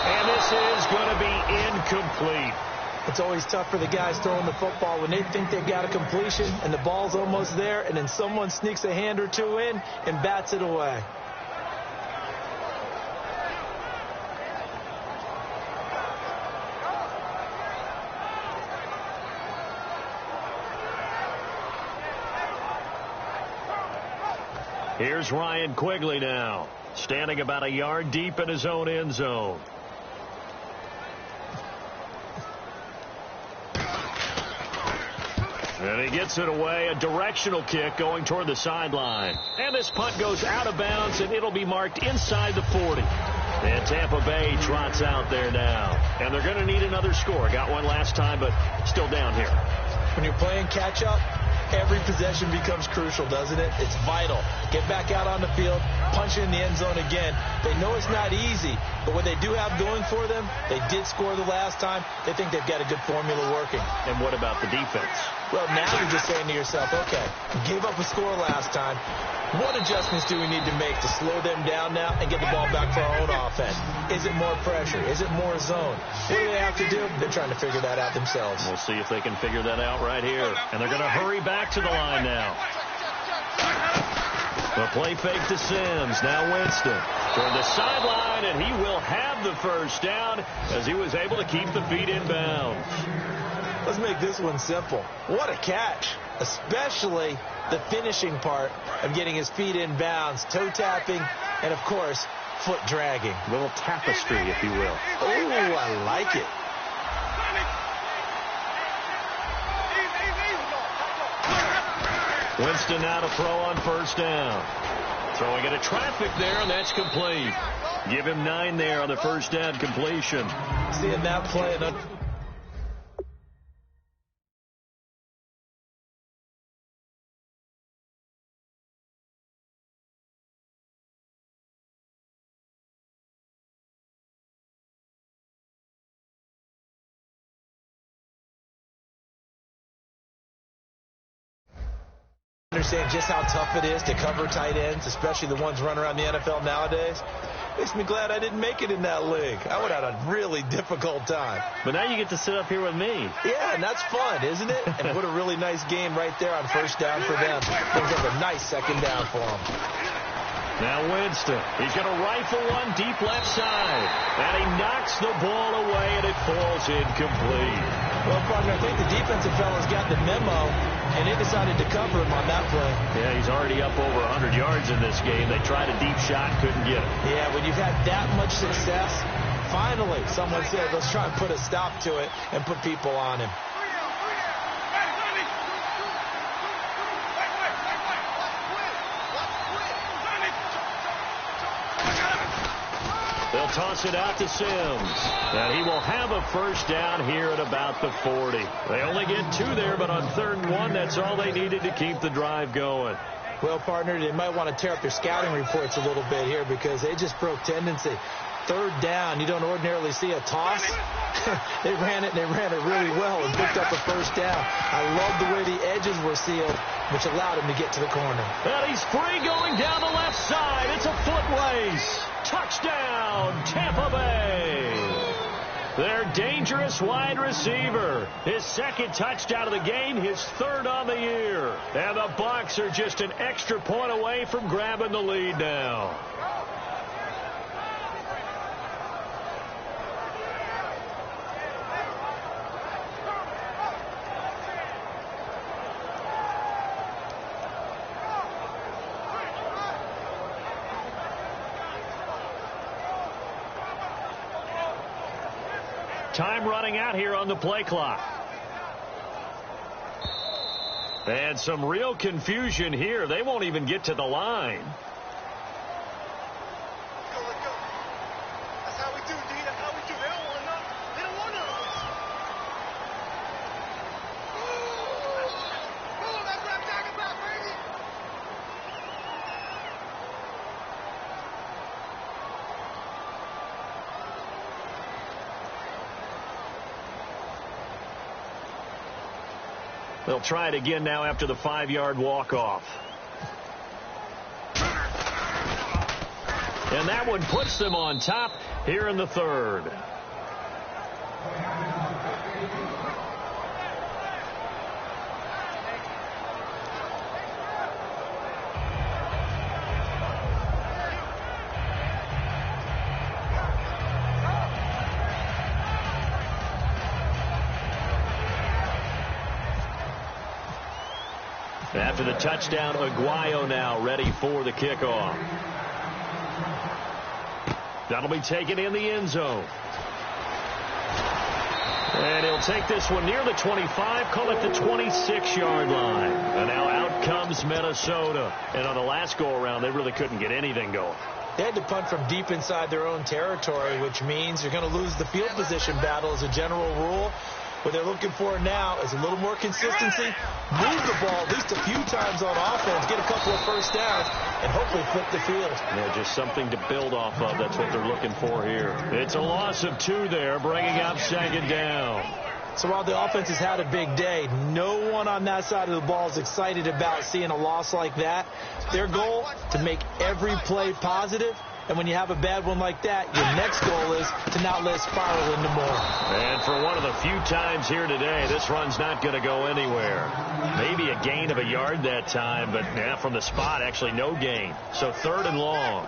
And this is going to be incomplete. It's always tough for the guys throwing the football when they think they've got a completion and the ball's almost there, and then someone sneaks a hand or two in and bats it away. Here's Ryan Quigley now, standing about a yard deep in his own end zone. And he gets it away, a directional kick going toward the sideline. And this punt goes out of bounds, and it'll be marked inside the 40. And Tampa Bay trots out there now. And they're going to need another score. Got one last time, but still down here. When you're playing catch-up, every possession becomes crucial, doesn't it? It's vital. Get back out on the field, punch in the end zone again. They know it's not easy, but what they do have going for them, they did score the last time. They think they've got a good formula working. And what about the defense? Well, now you're just saying to yourself, okay, we gave up a score last time. What adjustments do we need to make to slow them down now and get the ball back for our own offense? Is it more pressure? Is it more zone? What do they have to do? They're trying to figure that out themselves. We'll see if they can figure that out right here. And they're going to hurry back to the line now. The play fake to Sims. Now Winston toward the sideline, and he will have the first down as he was able to keep the feet in bounds. Let's make this one simple. What a catch, especially the finishing part of getting his feet in bounds, toe tapping, and, of course, foot dragging. A little tapestry, if you will. Oh, I like it. Winston now to throw on first down. Throwing into traffic there, and that's complete. Give him 9 there on the first down completion. Seeing that play, understand just how tough it is to cover tight ends, especially the ones running around the NFL nowadays. Makes me glad I didn't make it in that league. I would have had a really difficult time. But now you get to sit up here with me. Yeah, and that's fun, isn't it? And what a really nice game right there on first down for them. Brings up a nice second down for them. Now Winston, he's going to rifle one deep left side. And he knocks the ball away, and it falls incomplete. Well, partner, I think the defensive fellas got the memo, and they decided to cover him on that play. Yeah, he's already up over 100 yards in this game. They tried a deep shot, couldn't get it. Yeah, when you've had that much success, finally someone said, let's try and put a stop to it and put people on him. They'll toss it out to Sims. And he will have a first down here at about the 40. They only get 2 there, but on 3rd and 1, that's all they needed to keep the drive going. Well, partner, they might want to tear up their scouting reports a little bit here because they just broke tendency. 3rd down, you don't ordinarily see a toss. They ran it really well and picked up a first down. I love the way the edges were sealed, which allowed him to get to the corner. And he's free going down the left side. It's a foot race. Touchdown, Tampa Bay. Their dangerous wide receiver. His 2nd touchdown of the game, his 3rd on the year. And the Bucs are just an extra point away from grabbing the lead now. Time running out here on the play clock. And some real confusion here. They won't even get to the line. Let's go. That's how we do, D. That's how we do. They don't want none. They don't want none of us. Oh, that's what I'm talking about, baby. They'll try it again now after the 5-yard walk-off. And that one puts them on top here in the 3rd. After the touchdown, Aguayo now ready for the kickoff. That'll be taken in the end zone. And he'll take this one near the 25, call it the 26-yard line. And now out comes Minnesota. And on the last go-around, they really couldn't get anything going. They had to punt from deep inside their own territory, which means you're going to lose the field position battle as a general rule. What they're looking for now is a little more consistency, move the ball at least a few times on offense, get a couple of first downs, and hopefully flip the field. Yeah, just something to build off of. That's what they're looking for here. It's a loss of 2 there, bringing up 2nd down. So while the offense has had a big day, no one on that side of the ball is excited about seeing a loss like that. Their goal, to make every play positive. And when you have a bad one like that, your next goal is to not let it spiral into more. And for one of the few times here today, this run's not going to go anywhere. Maybe a gain of a yard that time, but from the spot, actually no gain. So 3rd and long.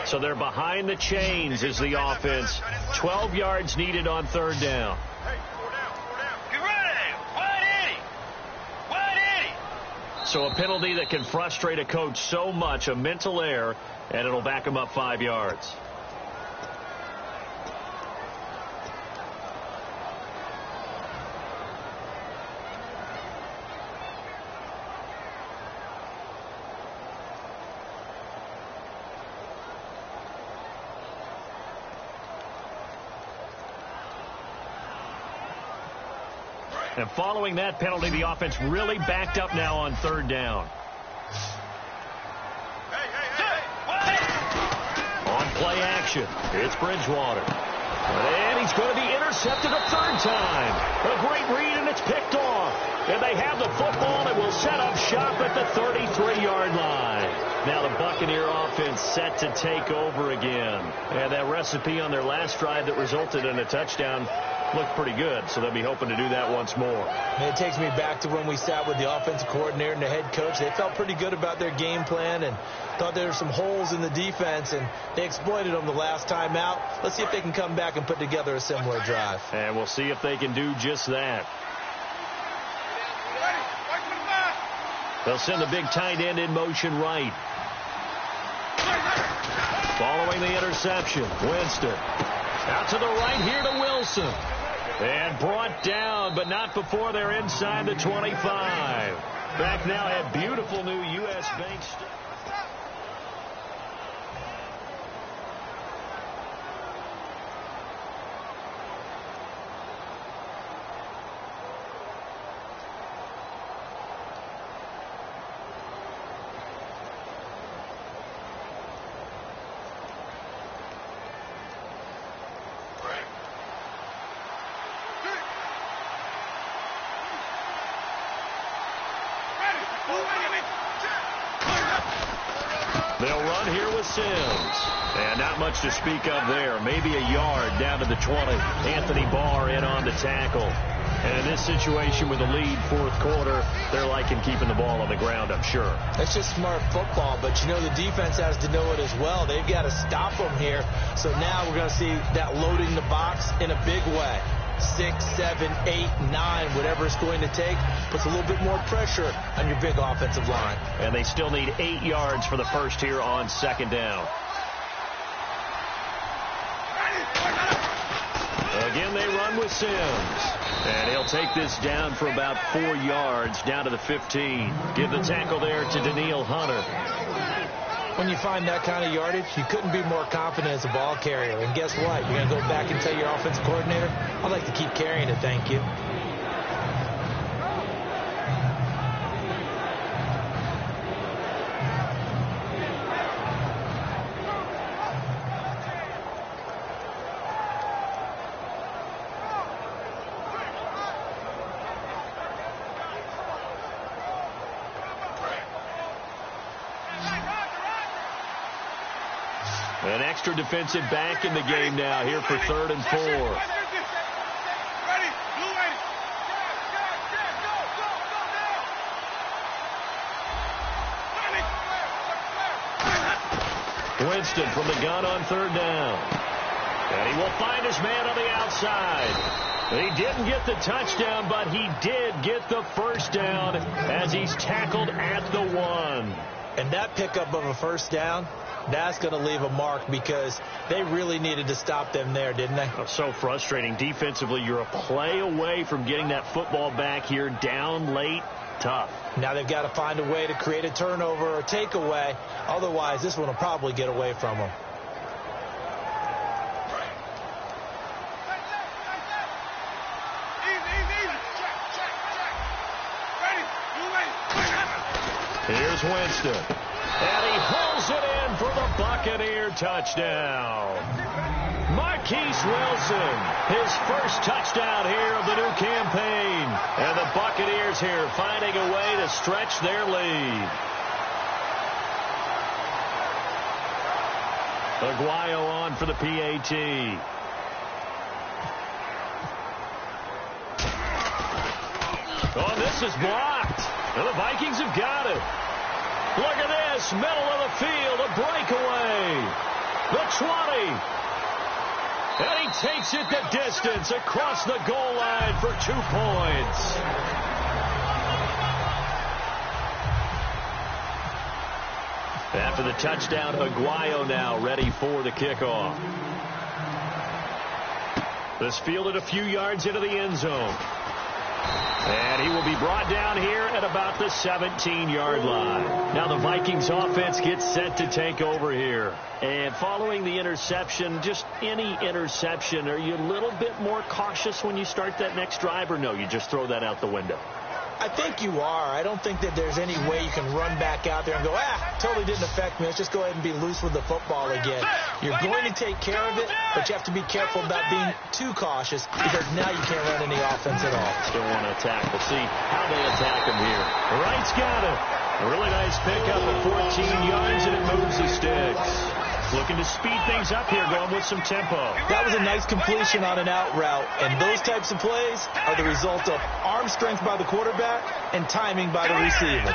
So they're behind the chains as the offense. 12 yards needed on 3rd down. Hey, 4 down. Get ready. Wide 80. Wide 80. So a penalty that can frustrate a coach so much, a mental error, and it'll back him up 5 yards. And following that penalty, the offense really backed up now on 3rd down. On play action, it's Bridgewater. And he's going to be intercepted a 3rd time. A great read, and it's picked off. And they have the football and will set up shop at the 33-yard line. Now the Buccaneer offense set to take over again. And that recipe on their last drive that resulted in a touchdown looked pretty good, so they'll be hoping to do that once more. And it takes me back to when we sat with the offensive coordinator and the head coach. They felt pretty good about their game plan and thought there were some holes in the defense, and they exploited them the last time out. Let's see if they can come back and put together a similar drive. And we'll see if they can do just that. They'll send the big tight end in motion right. Following the interception, Winston. Out to the right here to Wilson. And brought down, but not before they're inside the 25. Back now at beautiful new U.S. Bank. They'll run here with Sims. And not much to speak of there. Maybe a yard down to the 20. Anthony Barr in on the tackle. And in this situation with the lead fourth quarter, they're liking keeping the ball on the ground, I'm sure. That's just smart football, but you know the defense has to know it as well. They've got to stop them here. So now we're going to see that loading the box in a big way. 6, 7, 8, 9, whatever it's going to take, puts a little bit more pressure on your big offensive line. And they still need 8 yards for the first here on second down. Again, they run with Sims. And he'll take this down for about 4 yards, down to the 15. Give the tackle there to Daniil Hunter. When you find that kind of yardage, you couldn't be more confident as a ball carrier. And guess what? You're going to go back and tell your offensive coordinator, I'd like to keep carrying it, thank you. An extra defensive back in the game now here for 3rd and 4. Winston from the gun on 3rd down. And he will find his man on the outside. He didn't get the touchdown, but he did get the first down as he's tackled at the 1. And that pickup of a first down, that's going to leave a mark because they really needed to stop them there, didn't they? Oh, so frustrating. Defensively, you're a play away from getting that football back here down late. Tough. Now they've got to find a way to create a turnover or takeaway. Otherwise, this one will probably get away from them. Here's Winston. And he hauls it in for the Buccaneer touchdown. Marquise Wilson, his first touchdown here of the new campaign. And the Buccaneers here finding a way to stretch their lead. Aguayo on for the PAT. Oh, this is blocked. And the Vikings have got it. Look at this, middle of the field, a breakaway. The 20. And he takes it the distance across the goal line for 2 points. After the touchdown, Aguayo now ready for the kickoff. This fielded a few yards into the end zone. And he will be brought down here at about the 17-yard line. Now the Vikings offense gets set to take over here. And following the interception, just any interception, are you a little bit more cautious when you start that next drive, or no, you just throw that out the window? I think you are. I don't think that there's any way you can run back out there and go, totally didn't affect me. Let's just go ahead and be loose with the football again. You're going to take care of it, but you have to be careful about being too cautious because now you can't run any offense at all. Still want to attack. We'll see how they attack him here. Wright's got it. A really nice pickup at 14 yards, and it moves the sticks. Looking to speed things up here, going with some tempo. That was a nice completion on an out route, and those types of plays are the result of arm strength by the quarterback and timing by the receiver.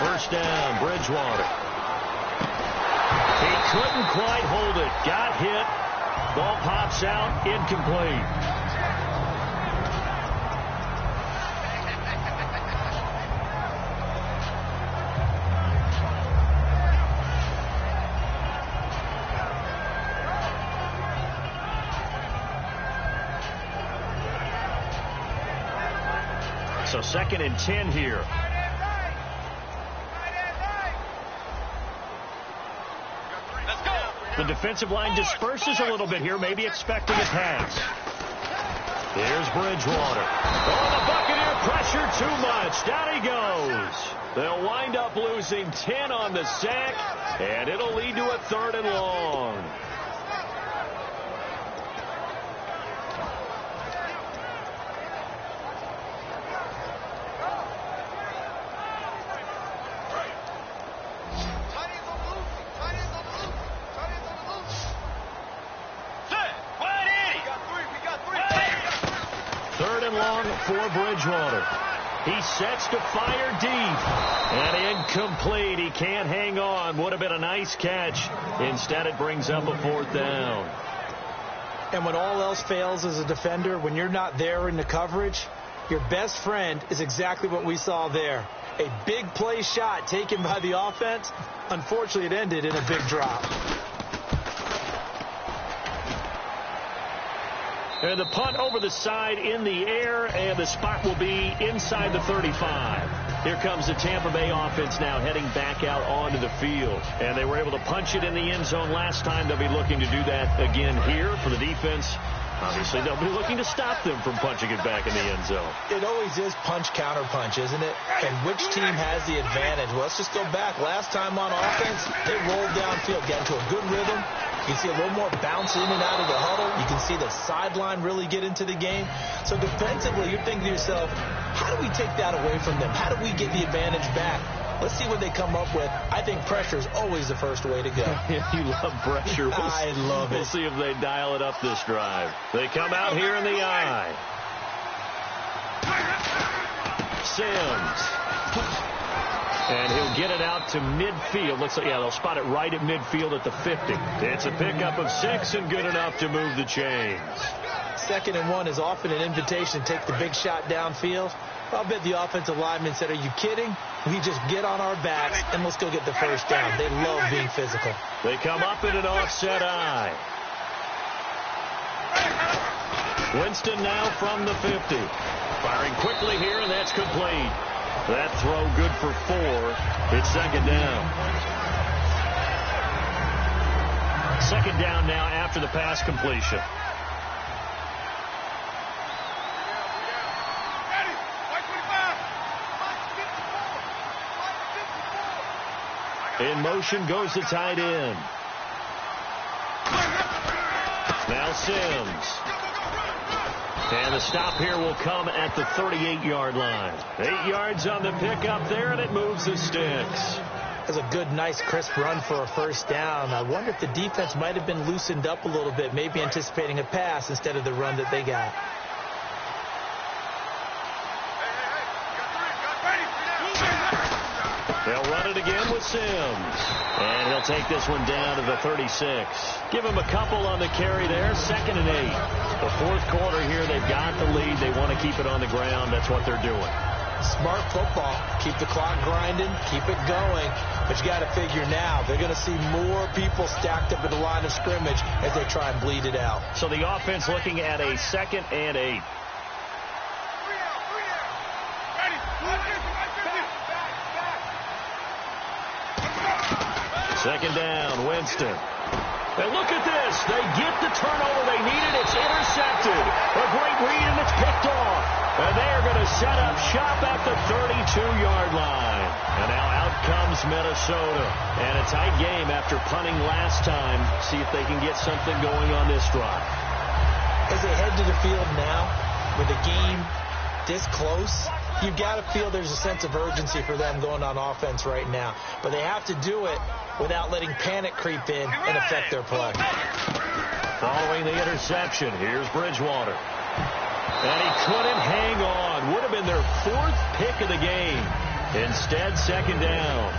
First down, Bridgewater. He couldn't quite hold it. Got hit. Ball pops out, incomplete. So 2nd and 10 here. The defensive line disperses a little bit here, maybe expecting a pass. Here's Bridgewater. Oh, the Buccaneer pressure too much. Down he goes. They'll wind up losing 10 on the sack, and it'll lead to a 3rd and long. For Bridgewater. He sets to fire deep. And incomplete. He can't hang on. Would have been a nice catch. Instead, it brings up a 4th down. And when all else fails as a defender, when you're not there in the coverage, your best friend is exactly what we saw there. A big play shot taken by the offense. Unfortunately, it ended in a big drop. And the punt over the side in the air, and the spot will be inside the 35. Here comes the Tampa Bay offense now heading back out onto the field. And they were able to punch it in the end zone last time. They'll be looking to do that again here for the defense. Obviously, they'll be looking to stop them from punching it back in the end zone. It always is punch-counter-punch, isn't it? And which team has the advantage? Well, let's just go back. Last time on offense, they rolled downfield, got into a good rhythm. You can see a little more bounce in and out of the huddle. You can see the sideline really get into the game. So defensively, you're thinking to yourself, how do we take that away from them? How do we get the advantage back? Let's see what they come up with. I think pressure is always the first way to go. You love pressure. I love it. We'll see if they dial it up this drive. They come out here in the eye. Sims. And he'll get it out to midfield. Looks like, yeah, they'll spot it right at midfield at the 50. It's a pickup of 6 and good enough to move the chains. 2nd and 1 is often an invitation to take the big shot downfield. I'll bet the offensive lineman said, are you kidding? We just get on our backs and let's go get the first down. They love being physical. They come up in an offset eye. Winston now from the 50. Firing quickly here, and that's complete. That throw good for 4. It's 2nd down. 2nd down now after the pass completion. In motion goes the tight end. Now Sims. And the stop here will come at the 38-yard line. 8 yards on the pickup there, and it moves the sticks. That's a good, nice, crisp run for a first down. I wonder if the defense might have been loosened up a little bit, maybe anticipating a pass instead of the run that they got. They'll run it again with Sims. And he'll take this one down to the 36. Give him a couple on the carry there. 2nd and 8. The 4th quarter here, they've got the lead. They want to keep it on the ground. That's what they're doing. Smart football. Keep the clock grinding. Keep it going. But you got to figure now, they're going to see more people stacked up at the line of scrimmage as they try and bleed it out. So the offense looking at a 2nd and 8. Second down, Winston. And look at this. They get the turnover they needed. It's intercepted. A great read, and it's picked off. And they are going to set up shop at the 32-yard line. And now out comes Minnesota. And a tight game after punting last time. See if they can get something going on this drive. As they head to the field now, with the game this close, you've got to feel there's a sense of urgency for them going on offense right now. But they have to do it without letting panic creep in and affect their play. Following the interception, here's Bridgewater. And he couldn't hang on. Would have been their 4th pick of the game. Instead, 2nd down.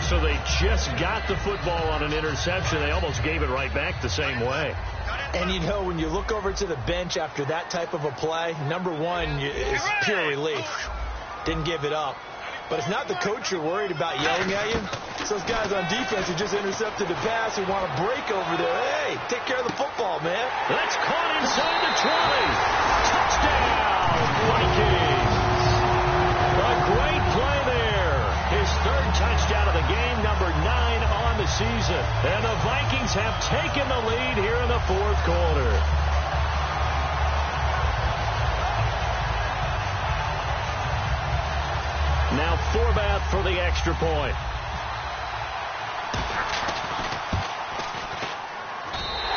So they just got the football on an interception. They almost gave it right back the same way. And, you know, when you look over to the bench after that type of a play, number one is pure relief. Didn't give it up. But it's not the coach you're worried about yelling at you. It's those guys on defense who just intercepted the pass who want to break over there. Hey, take care of the football, man. That's caught inside the 20. Touchdown, Vikings. A great play there. His third touchdown of the game, number 9 on the season. And the Vikings have taken the lead here in the fourth quarter. Now Forbath for the extra point.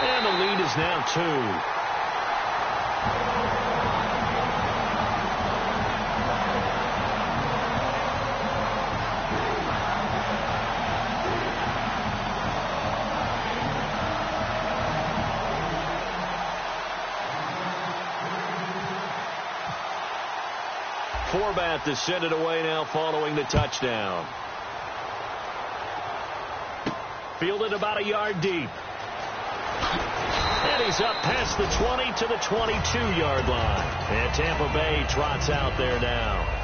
And the lead is now 2. Forbath to send it away now following the touchdown. Fielded about a yard deep. And he's up past the 20 to the 22-yard line. And Tampa Bay trots out there now.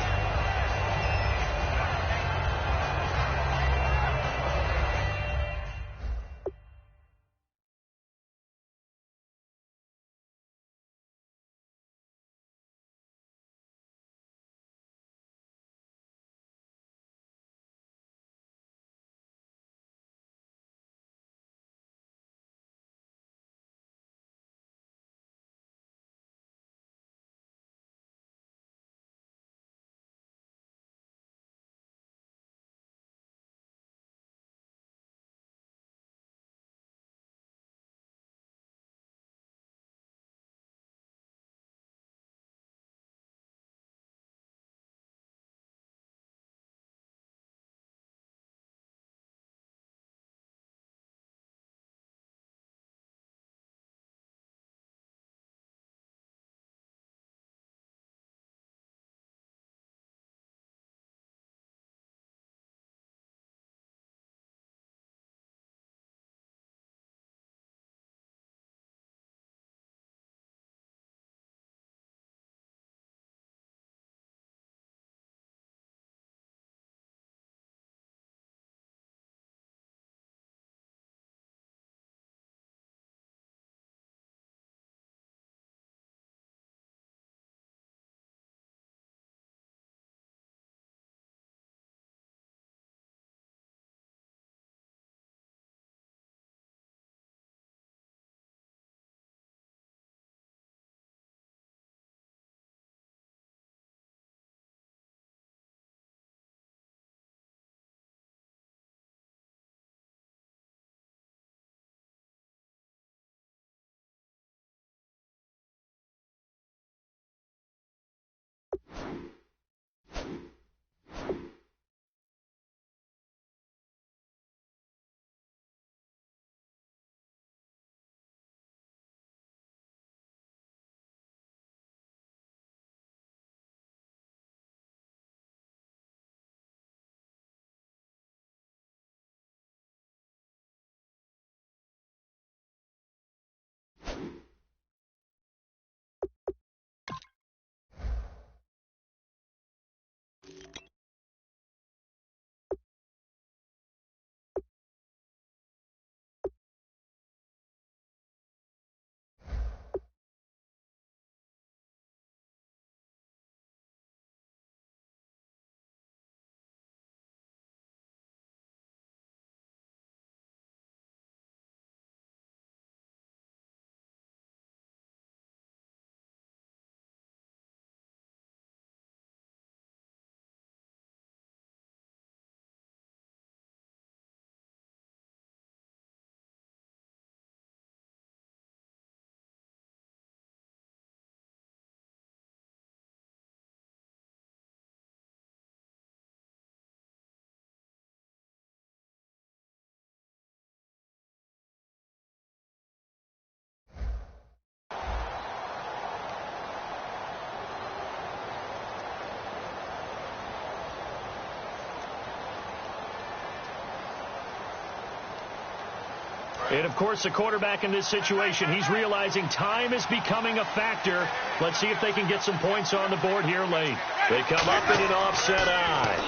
And, of course, the quarterback in this situation, he's realizing time is becoming a factor. Let's see if they can get some points on the board here late. They come up in an offset eye.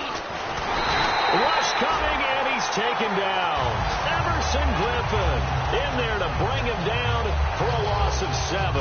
Rush coming, and he's taken down. Emerson Griffin in there to bring him down for a loss of 7.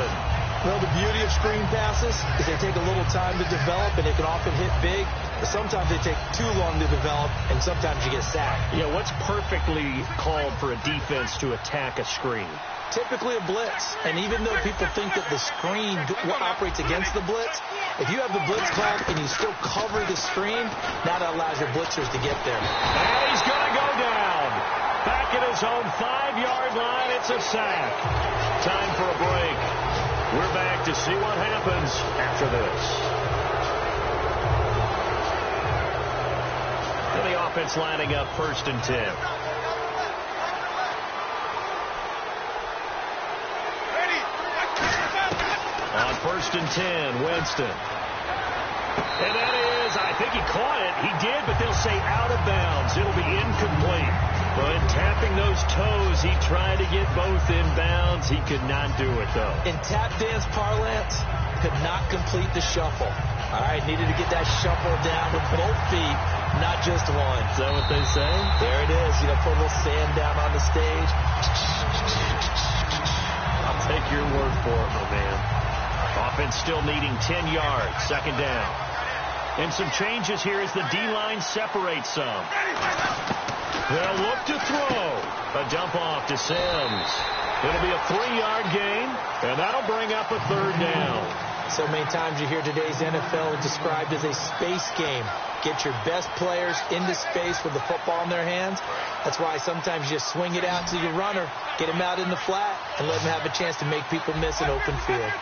Well, the beauty of screen passes is they take a little time to develop, and they can often hit big. But sometimes they take too long to develop, and sometimes you get sacked. Yeah, what's perfectly called for a defense to attack a screen? Typically a blitz. And even though people think that the screen operates against the blitz, if you have the blitz called and you still cover the screen, now that allows your blitzers to get there. And he's going to go down. Back at his own 5-yard line, it's a sack. Time for a break. We're back to see what happens after this. And the offense lining up 1st and 10. On 1st and 10, Winston. And that is, I think he caught it. He did, but they'll say out of bounds. It'll be incomplete. But tapping those toes, he tried to get both in bounds. He could not do it, though. In tap dance parlance, could not complete the shuffle. All right, needed to get that shuffle down with both feet, not just one. Is that what they say? There it is. You know, put a little sand down on the stage. I'll take your word for it, my man. Offense still needing 10 yards, 2nd down. And some changes here as the D-line separates some. They'll look to throw. A dump off to Sims. It'll be a 3-yard gain, and that'll bring up a 3rd down. So many times you hear today's NFL described as a space game. Get your best players into space with the football in their hands. That's why sometimes you just swing it out to your runner, get him out in the flat, and let him have a chance to make people miss an open field.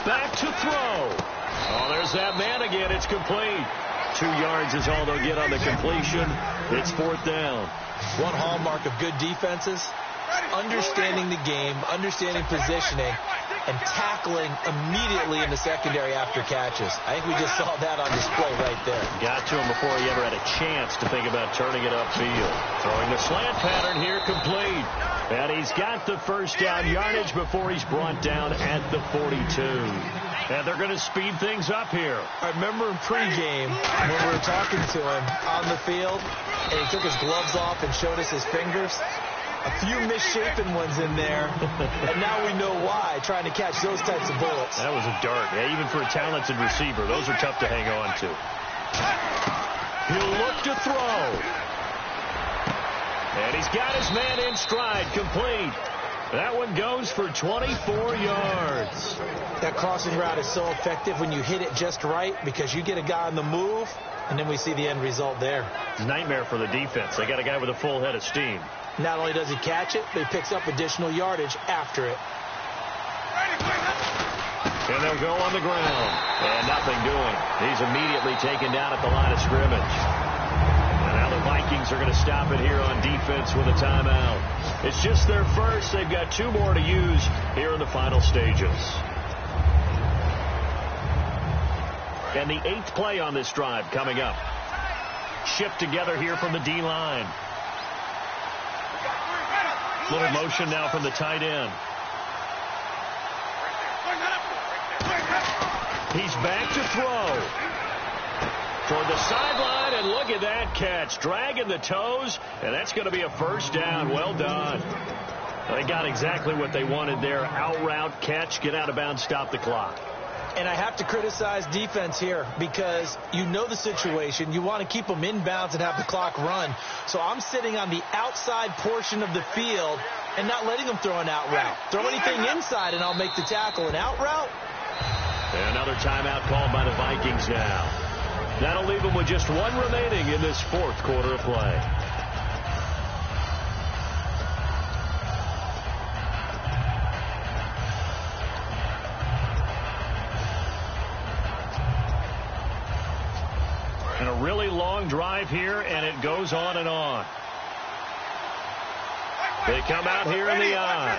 Back to throw. Oh, there's that man again. It's complete. 2 yards is all they'll get on the completion. It's 4th down. One hallmark of good defenses, understanding the game, understanding positioning, and tackling immediately in the secondary after catches. I think we just saw that on display right there. Got to him before he ever had a chance to think about turning it upfield. Throwing the slant pattern here, complete. And he's got the 1st down yardage before he's brought down at the 42. And they're going to speed things up here. I remember in pregame when we were talking to him on the field, and he took his gloves off and showed us his fingers. A few misshapen ones in there, and now we know why, trying to catch those types of bullets. That was a dart. Yeah, even for a talented receiver, those are tough to hang on to. He'll look to throw. And he's got his man in stride, complete. That one goes for 24 yards. That crossing route is so effective when you hit it just right because you get a guy on the move, and then we see the end result there. Nightmare for the defense. They got a guy with a full head of steam. Not only does he catch it, but he picks up additional yardage after it. And they'll go on the ground. And nothing doing. He's immediately taken down at the line of scrimmage. And now the Vikings are going to stop it here on defense with a timeout. It's just their first. They've got 2 more to use here in the final stages. And the 8th play on this drive coming up. Shipped together here from the D-line. Little motion now from the tight end. He's back to throw. Toward the sideline, and look at that catch. Dragging the toes, and that's going to be a 1st down. Well done. They got exactly what they wanted there. Out route, catch, get out of bounds, stop the clock. And I have to criticize defense here because you know the situation. You want to keep them in bounds and have the clock run. So I'm sitting on the outside portion of the field and not letting them throw an out route. Throw anything inside and I'll make the tackle. An out route? And another timeout called by the Vikings now. That'll leave them with just 1 remaining in this 4th quarter of play. And a really long drive here, and it goes on and on. They come out here in the eye.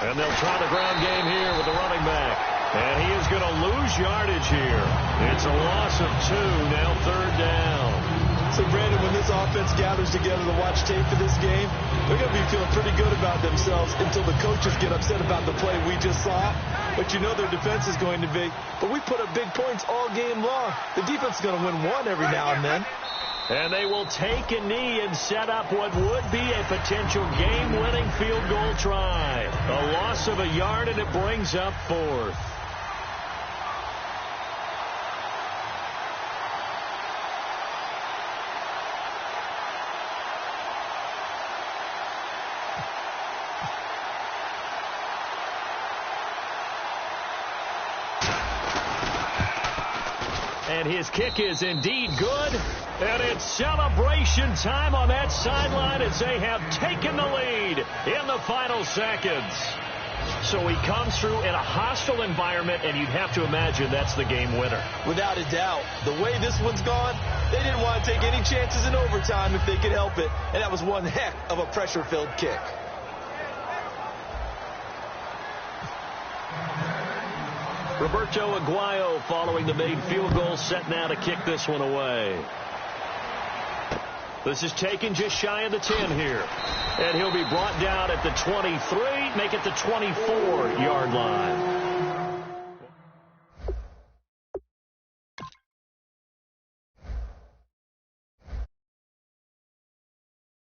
And they'll try the ground game here with the running back. And he is going to lose yardage here. It's a loss of 2, now 3rd down. So, Brandon, when this offense gathers together to watch tape for this game, they're going to be feeling pretty good about themselves until the coaches get upset about the play we just saw. But you know their defense is going to be. But we put up big points all game long. The defense is going to win one every now and then. And they will take a knee and set up what would be a potential game-winning field goal try. A loss of a yard, and it brings up 4th. And his kick is indeed good. And it's celebration time on that sideline as they have taken the lead in the final seconds. So he comes through in a hostile environment, and you'd have to imagine that's the game winner. Without a doubt. The way this one's gone, they didn't want to take any chances in overtime if they could help it. And that was one heck of a pressure-filled kick. Roberto Aguayo following the made field goal, set now to kick this one away. This is taken just shy of the 10 here. And he'll be brought down at the 23, make it the 24-yard line.